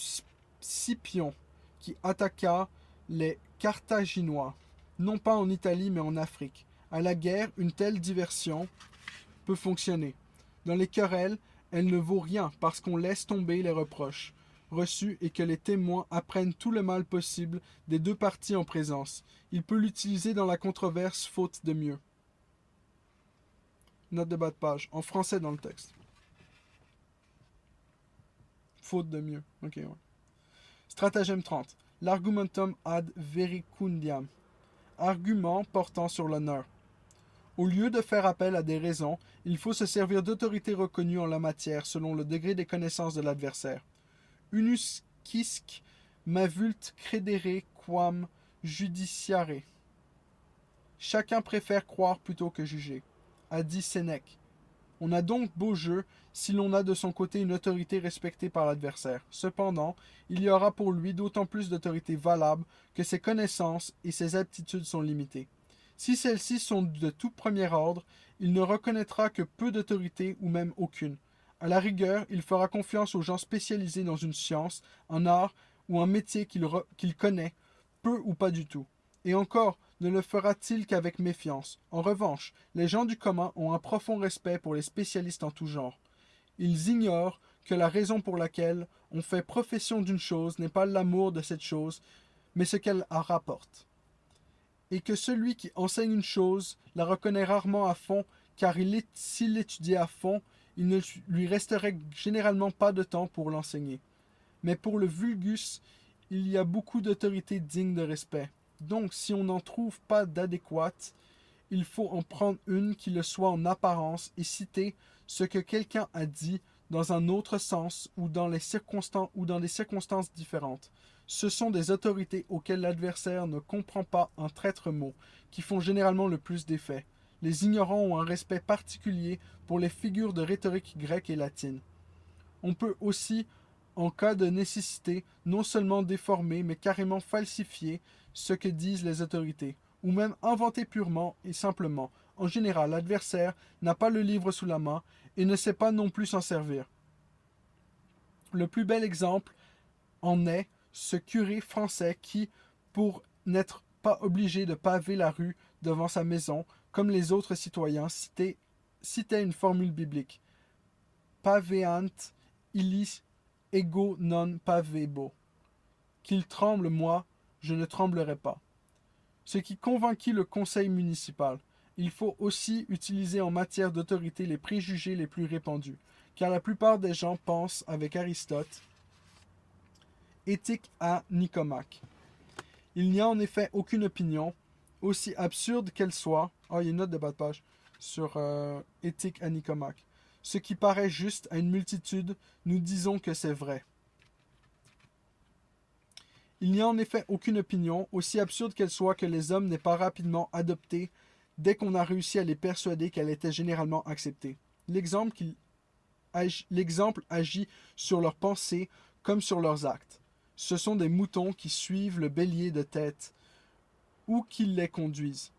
Scipion, qui attaqua les Carthaginois, non pas en Italie mais en Afrique. À la guerre, une telle diversion peut fonctionner. Dans les querelles, elle ne vaut rien parce qu'on laisse tomber les reproches reçus et que les témoins apprennent tout le mal possible des deux parties en présence. Il peut l'utiliser dans la controverse faute de mieux. Note de bas de page, en français dans le texte. Faute de mieux. Ok, ouais. Stratagème 30. L'argumentum ad verecundiam. Argument portant sur l'honneur. Au lieu de faire appel à des raisons, il faut se servir d'autorités reconnues en la matière selon le degré des connaissances de l'adversaire. Unus quisque mavult credere quam judiciare. Chacun préfère croire plutôt que juger, a dit Sénèque. On a donc beau jeu si l'on a de son côté une autorité respectée par l'adversaire. Cependant, il y aura pour lui d'autant plus d'autorité valable que ses connaissances et ses aptitudes sont limitées. Si celles-ci sont de tout premier ordre, il ne reconnaîtra que peu d'autorité ou même aucune. À la rigueur, il fera confiance aux gens spécialisés dans une science, un art ou un métier qu'il connaît, peu ou pas du tout. Et encore, ne le fera-t-il qu'avec méfiance. En revanche, les gens du commun ont un profond respect pour les spécialistes en tout genre. Ils ignorent que la raison pour laquelle on fait profession d'une chose n'est pas l'amour de cette chose, mais ce qu'elle en rapporte. Et que celui qui enseigne une chose la reconnaît rarement à fond, car s'il l'étudiait à fond, il ne lui resterait généralement pas de temps pour l'enseigner. Mais pour le vulgus, il y a beaucoup d'autorités dignes de respect. Donc, si on n'en trouve pas d'adéquate, il faut en prendre une qui le soit en apparence et citer ce que quelqu'un a dit dans un autre sens ou dans des circonstances différentes. Ce sont des autorités auxquelles l'adversaire ne comprend pas un traître mot, qui font généralement le plus d'effet. Les ignorants ont un respect particulier pour les figures de rhétorique grecque et latine. On peut aussi, en cas de nécessité, non seulement déformer, mais carrément falsifier ce que disent les autorités, ou même inventer purement et simplement. En général, l'adversaire n'a pas le livre sous la main et ne sait pas non plus s'en servir. Le plus bel exemple en est ce curé français qui, pour n'être pas obligé de paver la rue devant sa maison, comme les autres citoyens, citait une formule biblique. Paveant illis ego non pavebo. Qu'il tremble, moi, je ne tremblerai pas. Ce qui convainquit le conseil municipal. Il faut aussi utiliser en matière d'autorité les préjugés les plus répandus, car la plupart des gens pensent avec Aristote, éthique à Nicomaque. Il n'y a en effet aucune opinion, aussi absurde qu'elle soit. Il y a une note de bas de page sur éthique à Nicomaque. Ce qui paraît juste à une multitude, nous disons que c'est vrai. Il n'y a en effet aucune opinion, aussi absurde qu'elle soit, que les hommes n'aient pas rapidement adopté dès qu'on a réussi à les persuader qu'elle était généralement acceptée. L'exemple agit sur leurs pensées comme sur leurs actes. ce sont des moutons qui suivent le bélier de tête, où qu'ils les conduisent.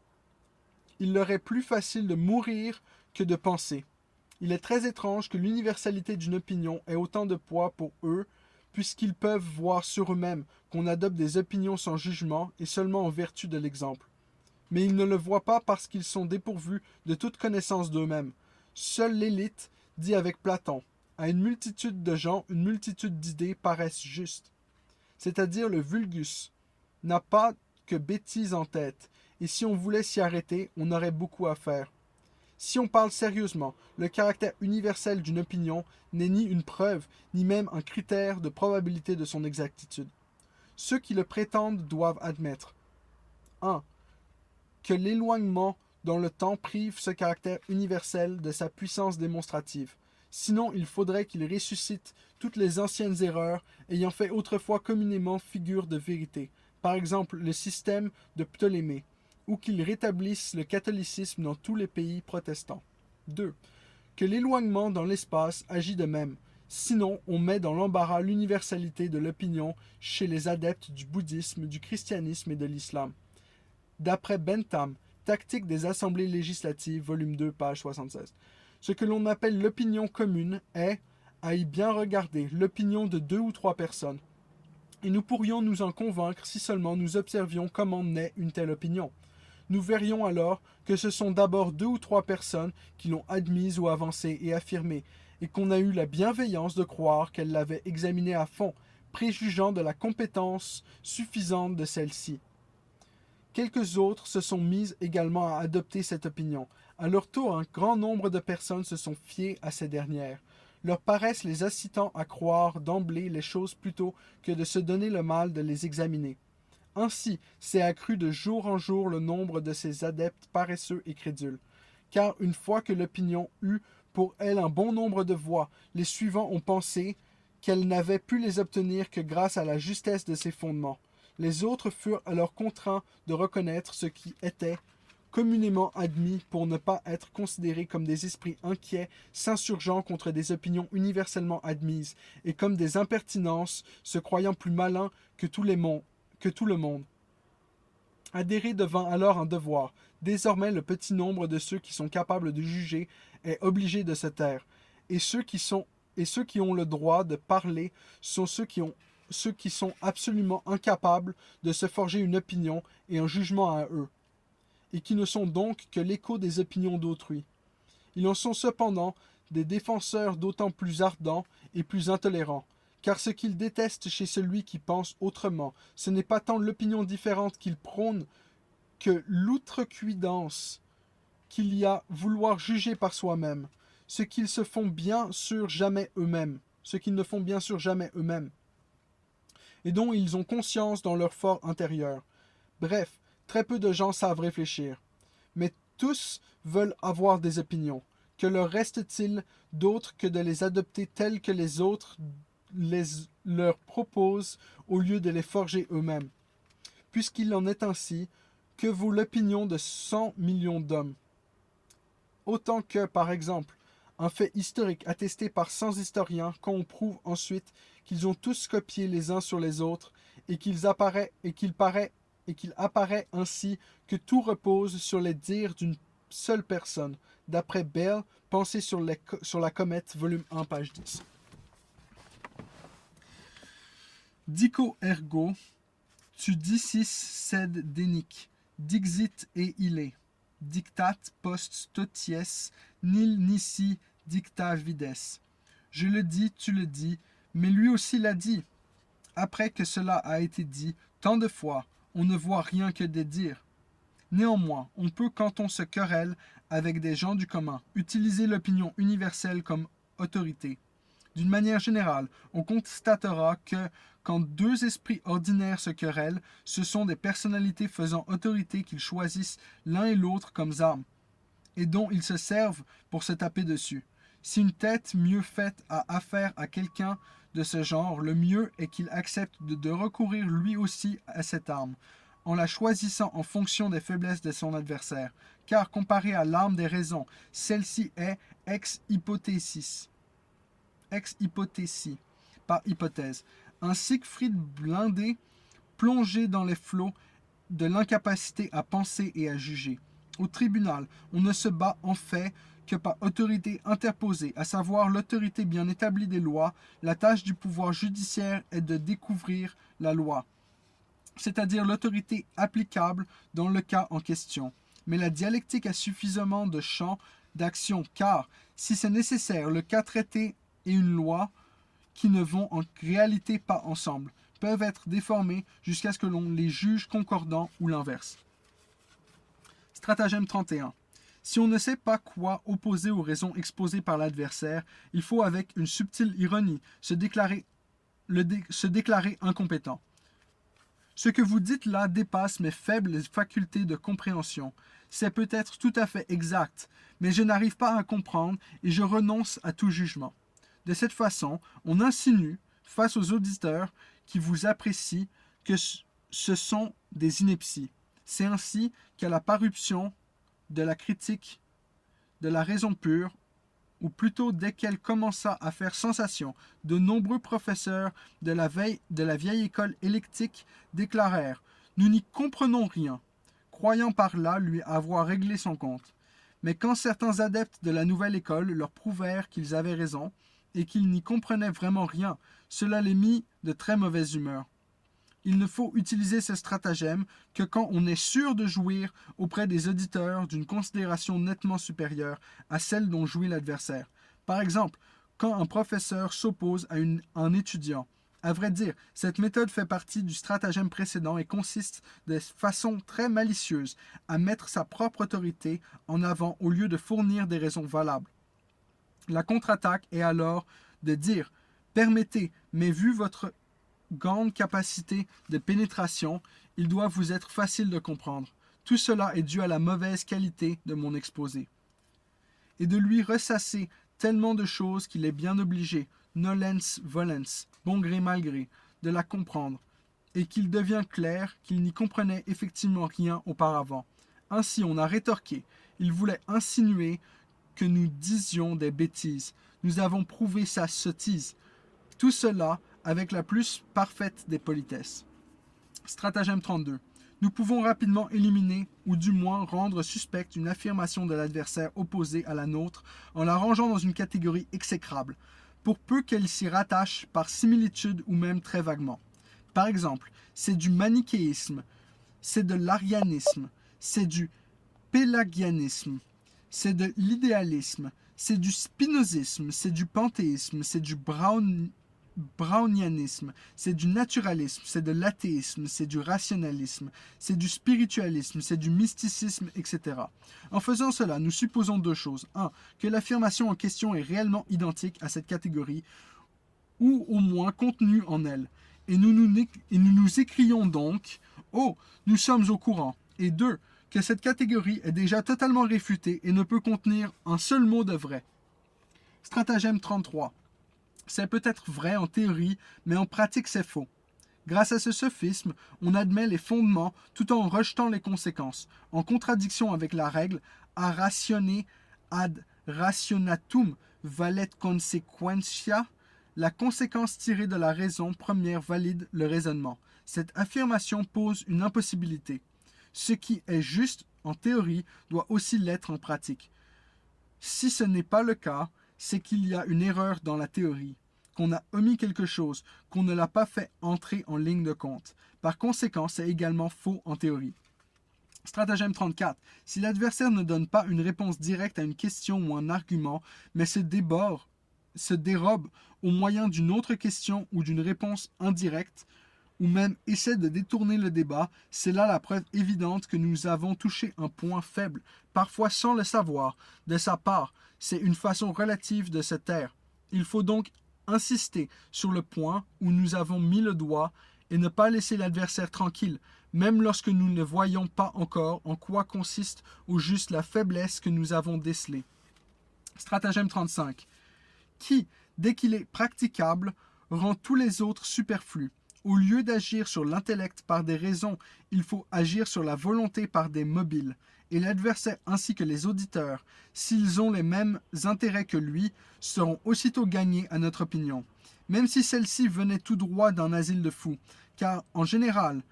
Il leur est plus facile de mourir que de penser. Il est très étrange que l'universalité d'une opinion ait autant de poids pour eux, puisqu'ils peuvent voir sur eux-mêmes qu'on adopte des opinions sans jugement et seulement en vertu de l'exemple. Mais ils ne le voient pas parce qu'ils sont dépourvus de toute connaissance d'eux-mêmes. Seule l'élite, dit avec Platon, à une multitude de gens, une multitude d'idées paraissent justes. C'est-à-dire le vulgus n'a pas que bêtises en tête, et si on voulait s'y arrêter, on aurait beaucoup à faire. Si on parle sérieusement, le caractère universel d'une opinion n'est ni une preuve, ni même un critère de probabilité de son exactitude. Ceux qui le prétendent doivent admettre 1. Que l'éloignement dans le temps prive ce caractère universel de sa puissance démonstrative. Sinon, il faudrait qu'il ressuscite toutes les anciennes erreurs ayant fait autrefois communément figure de vérité, par exemple le système de Ptolémée, ou qu'il rétablisse le catholicisme dans tous les pays protestants. 2. Que l'éloignement dans l'espace agit de même. Sinon, on met dans l'embarras l'universalité de l'opinion chez les adeptes du bouddhisme, du christianisme et de l'islam. D'après Bentham, Tactique des assemblées législatives, volume 2, page 76. Ce que l'on appelle l'opinion commune est, à y bien regarder, l'opinion de 2 ou 3 personnes. Et nous pourrions nous en convaincre si seulement nous observions comment naît une telle opinion. Nous verrions alors que ce sont d'abord 2 ou 3 personnes qui l'ont admise ou avancée et affirmée, et qu'on a eu la bienveillance de croire qu'elles l'avaient examinée à fond, préjugeant de la compétence suffisante de celle-ci. Quelques autres se sont mises également à adopter cette opinion. À leur tour, un grand nombre de personnes se sont fiées à ces dernières, leur paresse les incitant à croire d'emblée les choses plutôt que de se donner le mal de les examiner. Ainsi s'est accru de jour en jour le nombre de ces adeptes paresseux et crédules. Car une fois que l'opinion eut pour elle un bon nombre de voix, les suivants ont pensé qu'elle n'avait pu les obtenir que grâce à la justesse de ses fondements. Les autres furent alors contraints de reconnaître ce qui était communément admis pour ne pas être considérés comme des esprits inquiets s'insurgeant contre des opinions universellement admises et comme des impertinences se croyant plus malins que tout le monde. Adhérer devint alors un devoir. Désormais, le petit nombre de ceux qui sont capables de juger est obligé de se taire, et ceux qui ont le droit de parler sont ceux qui sont absolument incapables de se forger une opinion et un jugement à eux, et qui ne sont donc que l'écho des opinions d'autrui. Ils en sont cependant des défenseurs d'autant plus ardents et plus intolérants, car ce qu'ils détestent chez celui qui pense autrement, ce n'est pas tant l'opinion différente qu'ils prônent que l'outrecuidance qu'il y a vouloir juger par soi-même, ce qu'ils se font bien sûr jamais eux-mêmes, ce qu'ils ne font bien sûr jamais eux-mêmes, et dont ils ont conscience dans leur fort intérieur. Bref, très peu de gens savent réfléchir, mais tous veulent avoir des opinions. Que leur reste-t-il d'autre que de les adopter telles que les autres leur proposent au lieu de les forger eux-mêmes? Puisqu'il en est ainsi, que vaut l'opinion de 100 millions d'hommes? Autant que, par exemple, un fait historique attesté par 100 historiens quand on prouve ensuite qu'ils ont tous copié les uns sur les autres et qu'il apparaît ainsi que tout repose sur les dires d'une seule personne, d'après Bell, Pensée sur la comète, volume 1, page 10. Dico ergo, tu dicis sed denic, dixit et ille, dictat post stoties, nil nisi dicta vides. Je le dis, tu le dis, mais lui aussi l'a dit. Après que cela a été dit tant de fois, on ne voit rien que des dires. Néanmoins, on peut, quand on se querelle avec des gens du commun, utiliser l'opinion universelle comme autorité. D'une manière générale, on constatera que, quand 2 esprits ordinaires se querellent, ce sont des personnalités faisant autorité qu'ils choisissent l'un et l'autre comme armes, et dont ils se servent pour se taper dessus. Si une tête mieux faite a affaire à quelqu'un de ce genre, le mieux est qu'il accepte de recourir lui aussi à cette arme, en la choisissant en fonction des faiblesses de son adversaire, car comparée à l'arme des raisons, celle-ci est ex hypothèse, par hypothèse, Un Siegfried blindé, plongé dans les flots de l'incapacité à penser et à juger. Au tribunal, on ne se bat en fait que par autorité interposée, à savoir l'autorité bien établie des lois. La tâche du pouvoir judiciaire est de découvrir la loi, c'est-à-dire l'autorité applicable dans le cas en question. Mais la dialectique a suffisamment de champ d'action, car, si c'est nécessaire, le cas traité et une loi, qui ne vont en réalité pas ensemble, peuvent être déformés jusqu'à ce que l'on les juge concordants ou l'inverse. Stratagème 31. Si on ne sait pas quoi opposer aux raisons exposées par l'adversaire, il faut avec une subtile ironie se déclarer incompétent. Ce que vous dites là dépasse mes faibles facultés de compréhension. C'est peut-être tout à fait exact, mais je n'arrive pas à comprendre et je renonce à tout jugement. De cette façon, on insinue, face aux auditeurs qui vous apprécient, que ce sont des inepties. C'est ainsi qu'à la parution de la critique de la raison pure, ou plutôt dès qu'elle commença à faire sensation, de nombreux professeurs de la vieille école électique déclarèrent « Nous n'y comprenons rien », croyant par là lui avoir réglé son compte. Mais quand certains adeptes de la nouvelle école leur prouvèrent qu'ils avaient raison, et qu'ils n'y comprenaient vraiment rien, cela les mit de très mauvaise humeur. Il ne faut utiliser ce stratagème que quand on est sûr de jouir auprès des auditeurs d'une considération nettement supérieure à celle dont jouit l'adversaire. Par exemple, quand un professeur s'oppose à un étudiant. À vrai dire, cette méthode fait partie du stratagème précédent et consiste de façon très malicieuse à mettre sa propre autorité en avant au lieu de fournir des raisons valables. La contre-attaque est alors de dire « Permettez, mais vu votre grande capacité de pénétration, il doit vous être facile de comprendre. Tout cela est dû à la mauvaise qualité de mon exposé. » Et de lui ressasser tellement de choses qu'il est bien obligé, nolens volens, bon gré mal gré, de la comprendre, et qu'il devient clair qu'il n'y comprenait effectivement rien auparavant. Ainsi on a rétorqué, il voulait insinuer que nous disions des bêtises. Nous avons prouvé sa sottise. Tout cela avec la plus parfaite des politesses. Stratagème 32. Nous pouvons rapidement éliminer, ou du moins rendre suspecte une affirmation de l'adversaire opposée à la nôtre en la rangeant dans une catégorie exécrable, pour peu qu'elle s'y rattache par similitude ou même très vaguement. Par exemple, c'est du manichéisme, c'est de l'arianisme, c'est du pélagianisme, c'est de l'idéalisme, c'est du spinozisme, c'est du panthéisme, c'est du brownianisme, c'est du naturalisme, c'est de l'athéisme, c'est du rationalisme, c'est du spiritualisme, c'est du mysticisme, etc. En faisant cela, nous supposons deux choses. 1. Que l'affirmation en question est réellement identique à cette catégorie, ou au moins contenue en elle. Et nous nous écrions donc « Oh, nous sommes au courant ». Et 2. Que cette catégorie est déjà totalement réfutée et ne peut contenir un seul mot de vrai. Stratagème 33. C'est peut-être vrai en théorie, mais en pratique c'est faux. Grâce à ce sophisme, on admet les fondements tout en rejetant les conséquences, en contradiction avec la règle « a ratione ad rationatum valet consequentia », la conséquence tirée de la raison première valide le raisonnement. Cette affirmation pose une impossibilité. Ce qui est juste en théorie doit aussi l'être en pratique. Si ce n'est pas le cas, c'est qu'il y a une erreur dans la théorie, qu'on a omis quelque chose, qu'on ne l'a pas fait entrer en ligne de compte. Par conséquent, c'est également faux en théorie. Stratagème 34. Si l'adversaire ne donne pas une réponse directe à une question ou un argument, mais se dérobe au moyen d'une autre question ou d'une réponse indirecte, ou même essaie de détourner le débat, c'est là la preuve évidente que nous avons touché un point faible, parfois sans le savoir, de sa part. C'est une façon relative de se taire. Il faut donc insister sur le point où nous avons mis le doigt et ne pas laisser l'adversaire tranquille, même lorsque nous ne voyons pas encore en quoi consiste au juste la faiblesse que nous avons décelée. Stratagème 35. Qui, dès qu'il est praticable, rend tous les autres superflus. Au lieu d'agir sur l'intellect par des raisons, il faut agir sur la volonté par des mobiles. Et l'adversaire ainsi que les auditeurs, s'ils ont les mêmes intérêts que lui, seront aussitôt gagnés à notre opinion. même si celle-ci venait tout droit d'un asile de fous, car en général,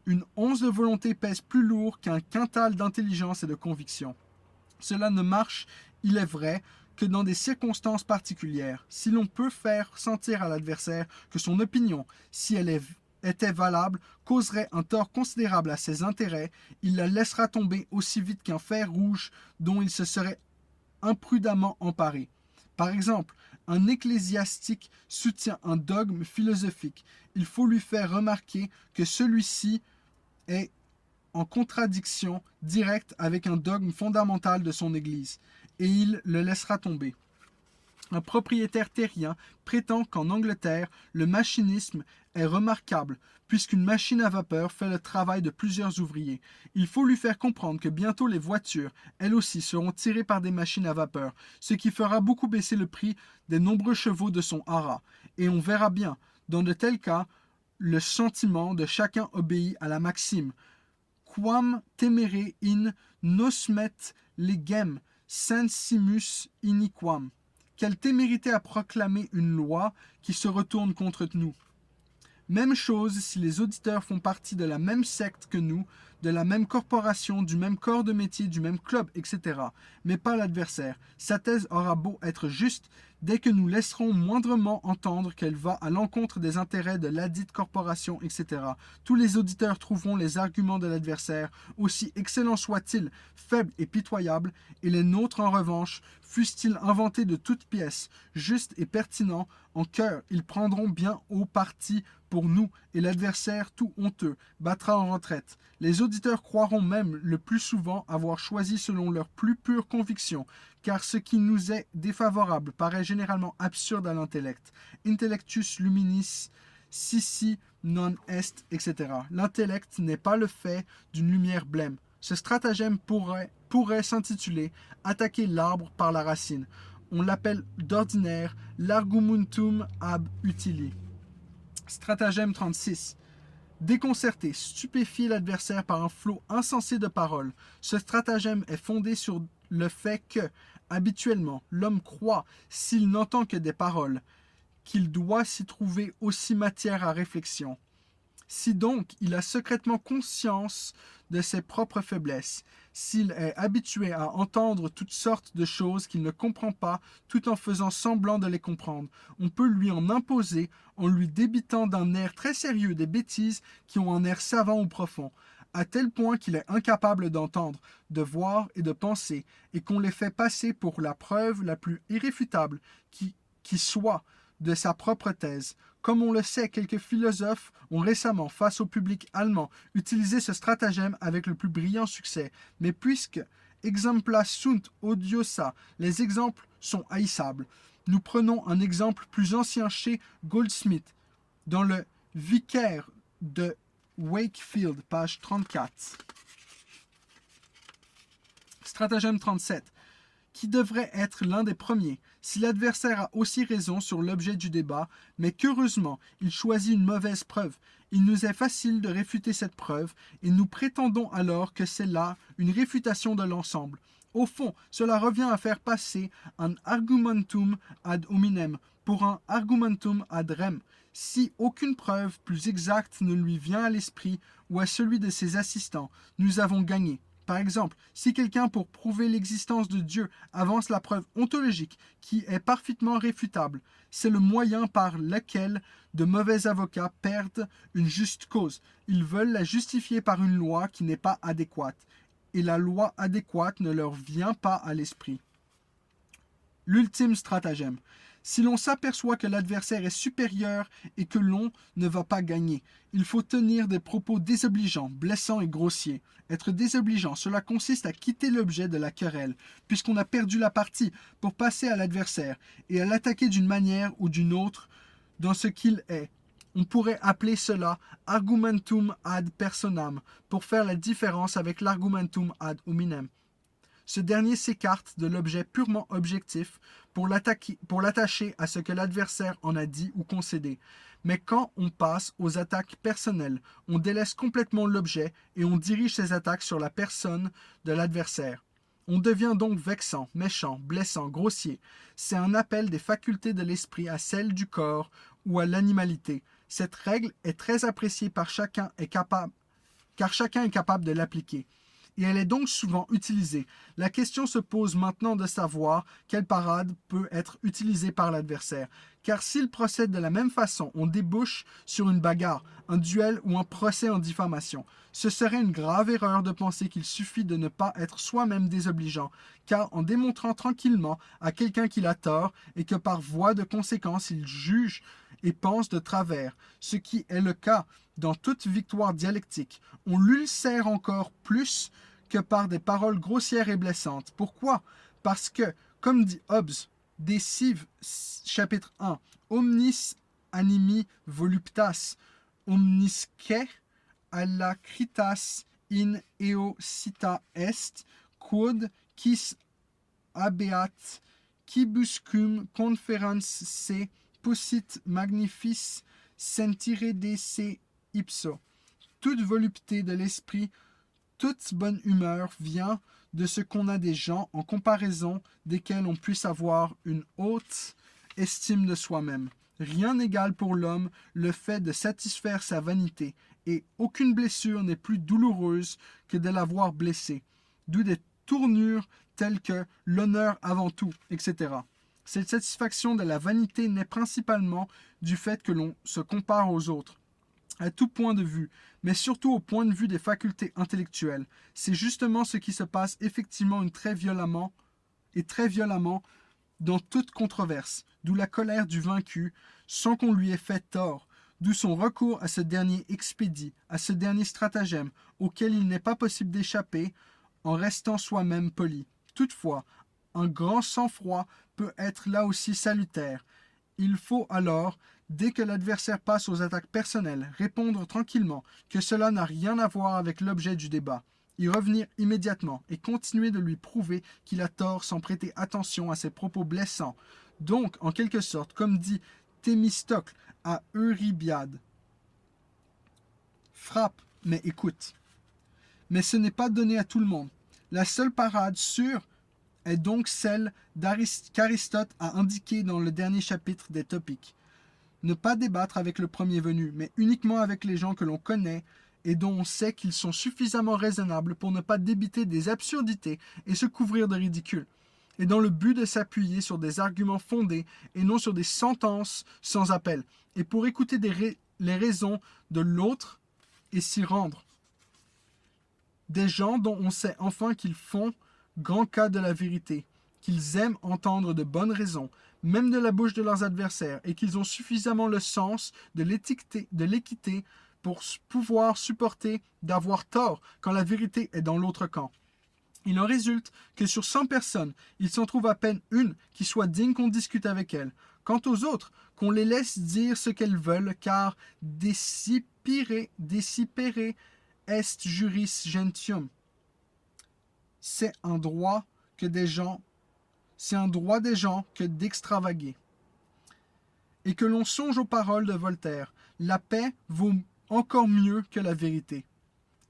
une once de volonté pèse plus lourd qu'un quintal d'intelligence et de conviction. Cela ne marche, il est vrai, que dans des circonstances particulières. Si l'on peut faire sentir à l'adversaire que son opinion, si elle était valable, causerait un tort considérable à ses intérêts, il la laissera tomber aussi vite qu'un fer rouge dont il se serait imprudemment emparé. Par exemple, un ecclésiastique soutient un dogme philosophique. Il faut lui faire remarquer que celui-ci est en contradiction directe avec un dogme fondamental de son Église, et il le laissera tomber. Un propriétaire terrien prétend qu'en Angleterre, le machinisme est remarquable, puisqu'une machine à vapeur fait le travail de plusieurs ouvriers. Il faut lui faire comprendre que bientôt les voitures, elles aussi, seront tirées par des machines à vapeur, ce qui fera beaucoup baisser le prix des nombreux chevaux de son haras. Et on verra bien, dans de tels cas, le sentiment de chacun obéit à la maxime quam temere in nosmet legem sensimus iniquam. Quelle témérité à proclamer une loi qui se retourne contre nous. Même chose si les auditeurs font partie de la même secte que nous, de la même corporation, du même corps de métier, du même club, etc. Mais pas l'adversaire. Sa thèse aura beau être juste, dès que nous laisserons moindrement entendre qu'elle va à l'encontre des intérêts de ladite corporation, etc. Tous les auditeurs trouveront les arguments de l'adversaire, aussi excellents soient-ils, faibles et pitoyables, et les nôtres en revanche, fussent-ils inventés de toutes pièces, justes et pertinents, en cœur, ils prendront bien au parti pour nous, et l'adversaire, tout honteux, battra en retraite. Les auditeurs croiront même le plus souvent avoir choisi selon leur plus pure conviction, car ce qui nous est défavorable paraît généralement absurde à l'intellect. Intellectus luminis sici non est, etc. L'intellect n'est pas le fait d'une lumière blême. Ce stratagème pourrait s'intituler « Attaquer l'arbre par la racine ». On l'appelle d'ordinaire l'argumentum ab utili. Stratagème 36. Déconcerter, stupéfier l'adversaire par un flot insensé de paroles. Ce stratagème est fondé sur le fait que, habituellement, l'homme croit, s'il n'entend que des paroles, qu'il doit s'y trouver aussi matière à réflexion. Si donc il a secrètement conscience de ses propres faiblesses, s'il est habitué à entendre toutes sortes de choses qu'il ne comprend pas tout en faisant semblant de les comprendre, on peut lui en imposer en lui débitant d'un air très sérieux des bêtises qui ont un air savant ou profond, à tel point qu'il est incapable d'entendre, de voir et de penser, et qu'on les fait passer pour la preuve la plus irréfutable qui soit de sa propre thèse. Comme on le sait, quelques philosophes ont récemment, face au public allemand, utilisé ce stratagème avec le plus brillant succès. Mais puisque exempla sunt odiosa, les exemples sont haïssables, nous prenons un exemple plus ancien chez Goldsmith, dans le Vicaire de Wakefield, page 34. Stratagème 37. Qui devrait être l'un des premiers, si l'adversaire a aussi raison sur l'objet du débat, mais qu'heureusement, il choisit une mauvaise preuve. Il nous est facile de réfuter cette preuve, et nous prétendons alors que c'est là une réfutation de l'ensemble. Au fond, cela revient à faire passer un argumentum ad hominem pour un argumentum ad rem, si aucune preuve plus exacte ne lui vient à l'esprit ou à celui de ses assistants. Nous avons gagné. Par exemple, si quelqu'un, pour prouver l'existence de Dieu, avance la preuve ontologique qui est parfaitement réfutable, c'est le moyen par lequel de mauvais avocats perdent une juste cause. Ils veulent la justifier par une loi qui n'est pas adéquate, et la loi adéquate ne leur vient pas à l'esprit. L'ultime stratagème. Si l'on s'aperçoit que l'adversaire est supérieur et que l'on ne va pas gagner, il faut tenir des propos désobligeants, blessants et grossiers. Être désobligeant, cela consiste à quitter l'objet de la querelle, puisqu'on a perdu la partie, pour passer à l'adversaire et à l'attaquer d'une manière ou d'une autre dans ce qu'il est. On pourrait appeler cela argumentum ad personam, pour faire la différence avec l'argumentum ad hominem. Ce dernier s'écarte de l'objet purement objectif pour l'attacher à ce que l'adversaire en a dit ou concédé. Mais quand on passe aux attaques personnelles, on délaisse complètement l'objet et on dirige ses attaques sur la personne de l'adversaire. On devient donc vexant, méchant, blessant, grossier. C'est un appel des facultés de l'esprit à celles du corps ou à l'animalité. Cette règle est très appréciée par car chacun est capable de l'appliquer. Et elle est donc souvent utilisée. La question se pose maintenant de savoir quelle parade peut être utilisée par l'adversaire. Car s'il procède de la même façon, on débouche sur une bagarre, un duel ou un procès en diffamation. Ce serait une grave erreur de penser qu'il suffit de ne pas être soi-même désobligeant, car en démontrant tranquillement à quelqu'un qu'il a tort et que par voie de conséquence il juge et pense de travers, ce qui est le cas dans toute victoire dialectique, on l'ulcère encore plus que par des paroles grossières et blessantes. Pourquoi? Parce que, comme dit Hobbes, des Cives, chapitre 1, Omnis animi voluptas, omnisque alacritas in eo cita est, quod quis habeat quibuscum conferens se possit magnifice sentire de se ipso. Toute volupté de l'esprit, toute bonne humeur vient de ce qu'on a des gens en comparaison desquels on puisse avoir une haute estime de soi-même. Rien n'égale pour l'homme le fait de satisfaire sa vanité, et aucune blessure n'est plus douloureuse que de l'avoir blessé. D'où des tournures telles que l'honneur avant tout, etc. Cette satisfaction de la vanité naît principalement du fait que l'on se compare aux autres, à tout point de vue, mais surtout au point de vue des facultés intellectuelles. C'est justement ce qui se passe effectivement très violemment dans toute controverse, d'où la colère du vaincu, sans qu'on lui ait fait tort, d'où son recours à ce dernier expédie, à ce dernier stratagème, auquel il n'est pas possible d'échapper en restant soi-même poli. Toutefois, un grand sang-froid peut être là aussi salutaire. Il faut alors, dès que l'adversaire passe aux attaques personnelles, répondre tranquillement que cela n'a rien à voir avec l'objet du débat, y revenir immédiatement et continuer de lui prouver qu'il a tort sans prêter attention à ses propos blessants. Donc, en quelque sorte, comme dit Thémistocle à Eurybiade, frappe, mais écoute. Mais ce n'est pas donné à tout le monde. La seule parade sûre est donc celle qu'Aristote a indiquée dans le dernier chapitre des Topiques. Ne pas débattre avec le premier venu, mais uniquement avec les gens que l'on connaît et dont on sait qu'ils sont suffisamment raisonnables pour ne pas débiter des absurdités et se couvrir de ridicule, et dans le but de s'appuyer sur des arguments fondés et non sur des sentences sans appel, et pour écouter les raisons de l'autre et s'y rendre. Des gens dont on sait enfin qu'ils font grand cas de la vérité, qu'ils aiment entendre de bonnes raisons, même de la bouche de leurs adversaires, et qu'ils ont suffisamment le sens de l'équité pour pouvoir supporter d'avoir tort quand la vérité est dans l'autre camp. Il en résulte que sur 100 personnes, il s'en trouve à peine une qui soit digne qu'on discute avec elle. Quant aux autres, qu'on les laisse dire ce qu'elles veulent, car desipere est juris gentium. C'est un droit des gens que d'extravaguer. Et que l'on songe aux paroles de Voltaire, la paix vaut encore mieux que la vérité.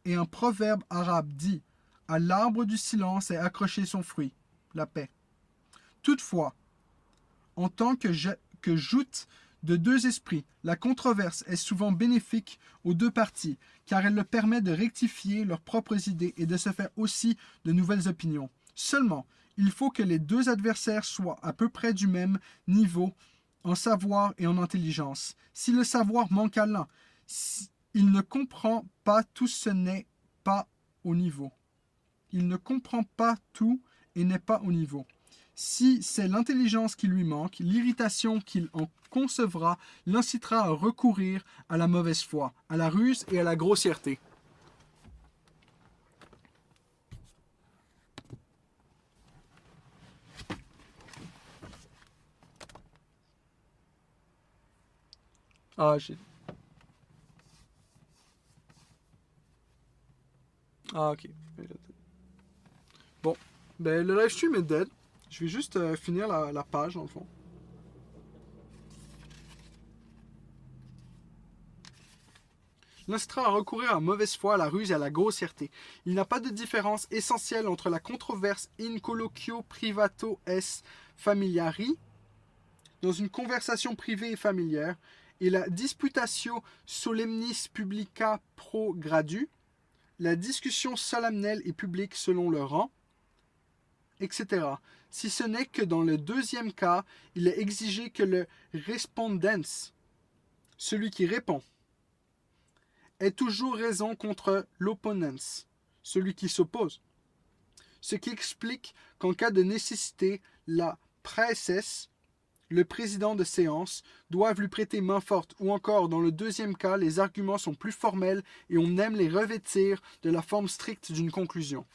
Et un proverbe arabe dit, à l'arbre du silence est accroché son fruit, la paix. Toutefois, en tant que joute de deux esprits, la controverse est souvent bénéfique aux deux parties, car elle leur permet de rectifier leurs propres idées et de se faire aussi de nouvelles opinions. Seulement, il faut que les deux adversaires soient à peu près du même niveau en savoir et en intelligence. Si le savoir manque à l'un, il ne comprend pas tout, ce n'est pas au niveau. Il ne comprend pas tout et n'est pas au niveau. Si c'est l'intelligence qui lui manque, l'irritation qu'il en concevra l'incitera à recourir à la mauvaise foi, à la ruse et à la grossièreté. Ah, j'ai... Ah, ok. Bon, ben le live stream est dead. Je vais juste finir la page dans le fond. l'incitera à recourir à mauvaise foi, à la ruse et à la grossièreté. Il n'y a pas de différence essentielle entre la controverse in colloquio privato es familiari, dans une conversation privée et familière, et la disputatio solemnis publica pro gradu, la discussion solennelle et publique selon le rang, etc. Si ce n'est que dans le deuxième cas, il est exigé que le respondens, celui qui répond, ait toujours raison contre l'opponens, celui qui s'oppose. Ce qui explique qu'en cas de nécessité, la praeses, le président de séance, doivent lui prêter main forte, ou encore, dans le deuxième cas, les arguments sont plus formels et on aime les revêtir de la forme stricte d'une conclusion.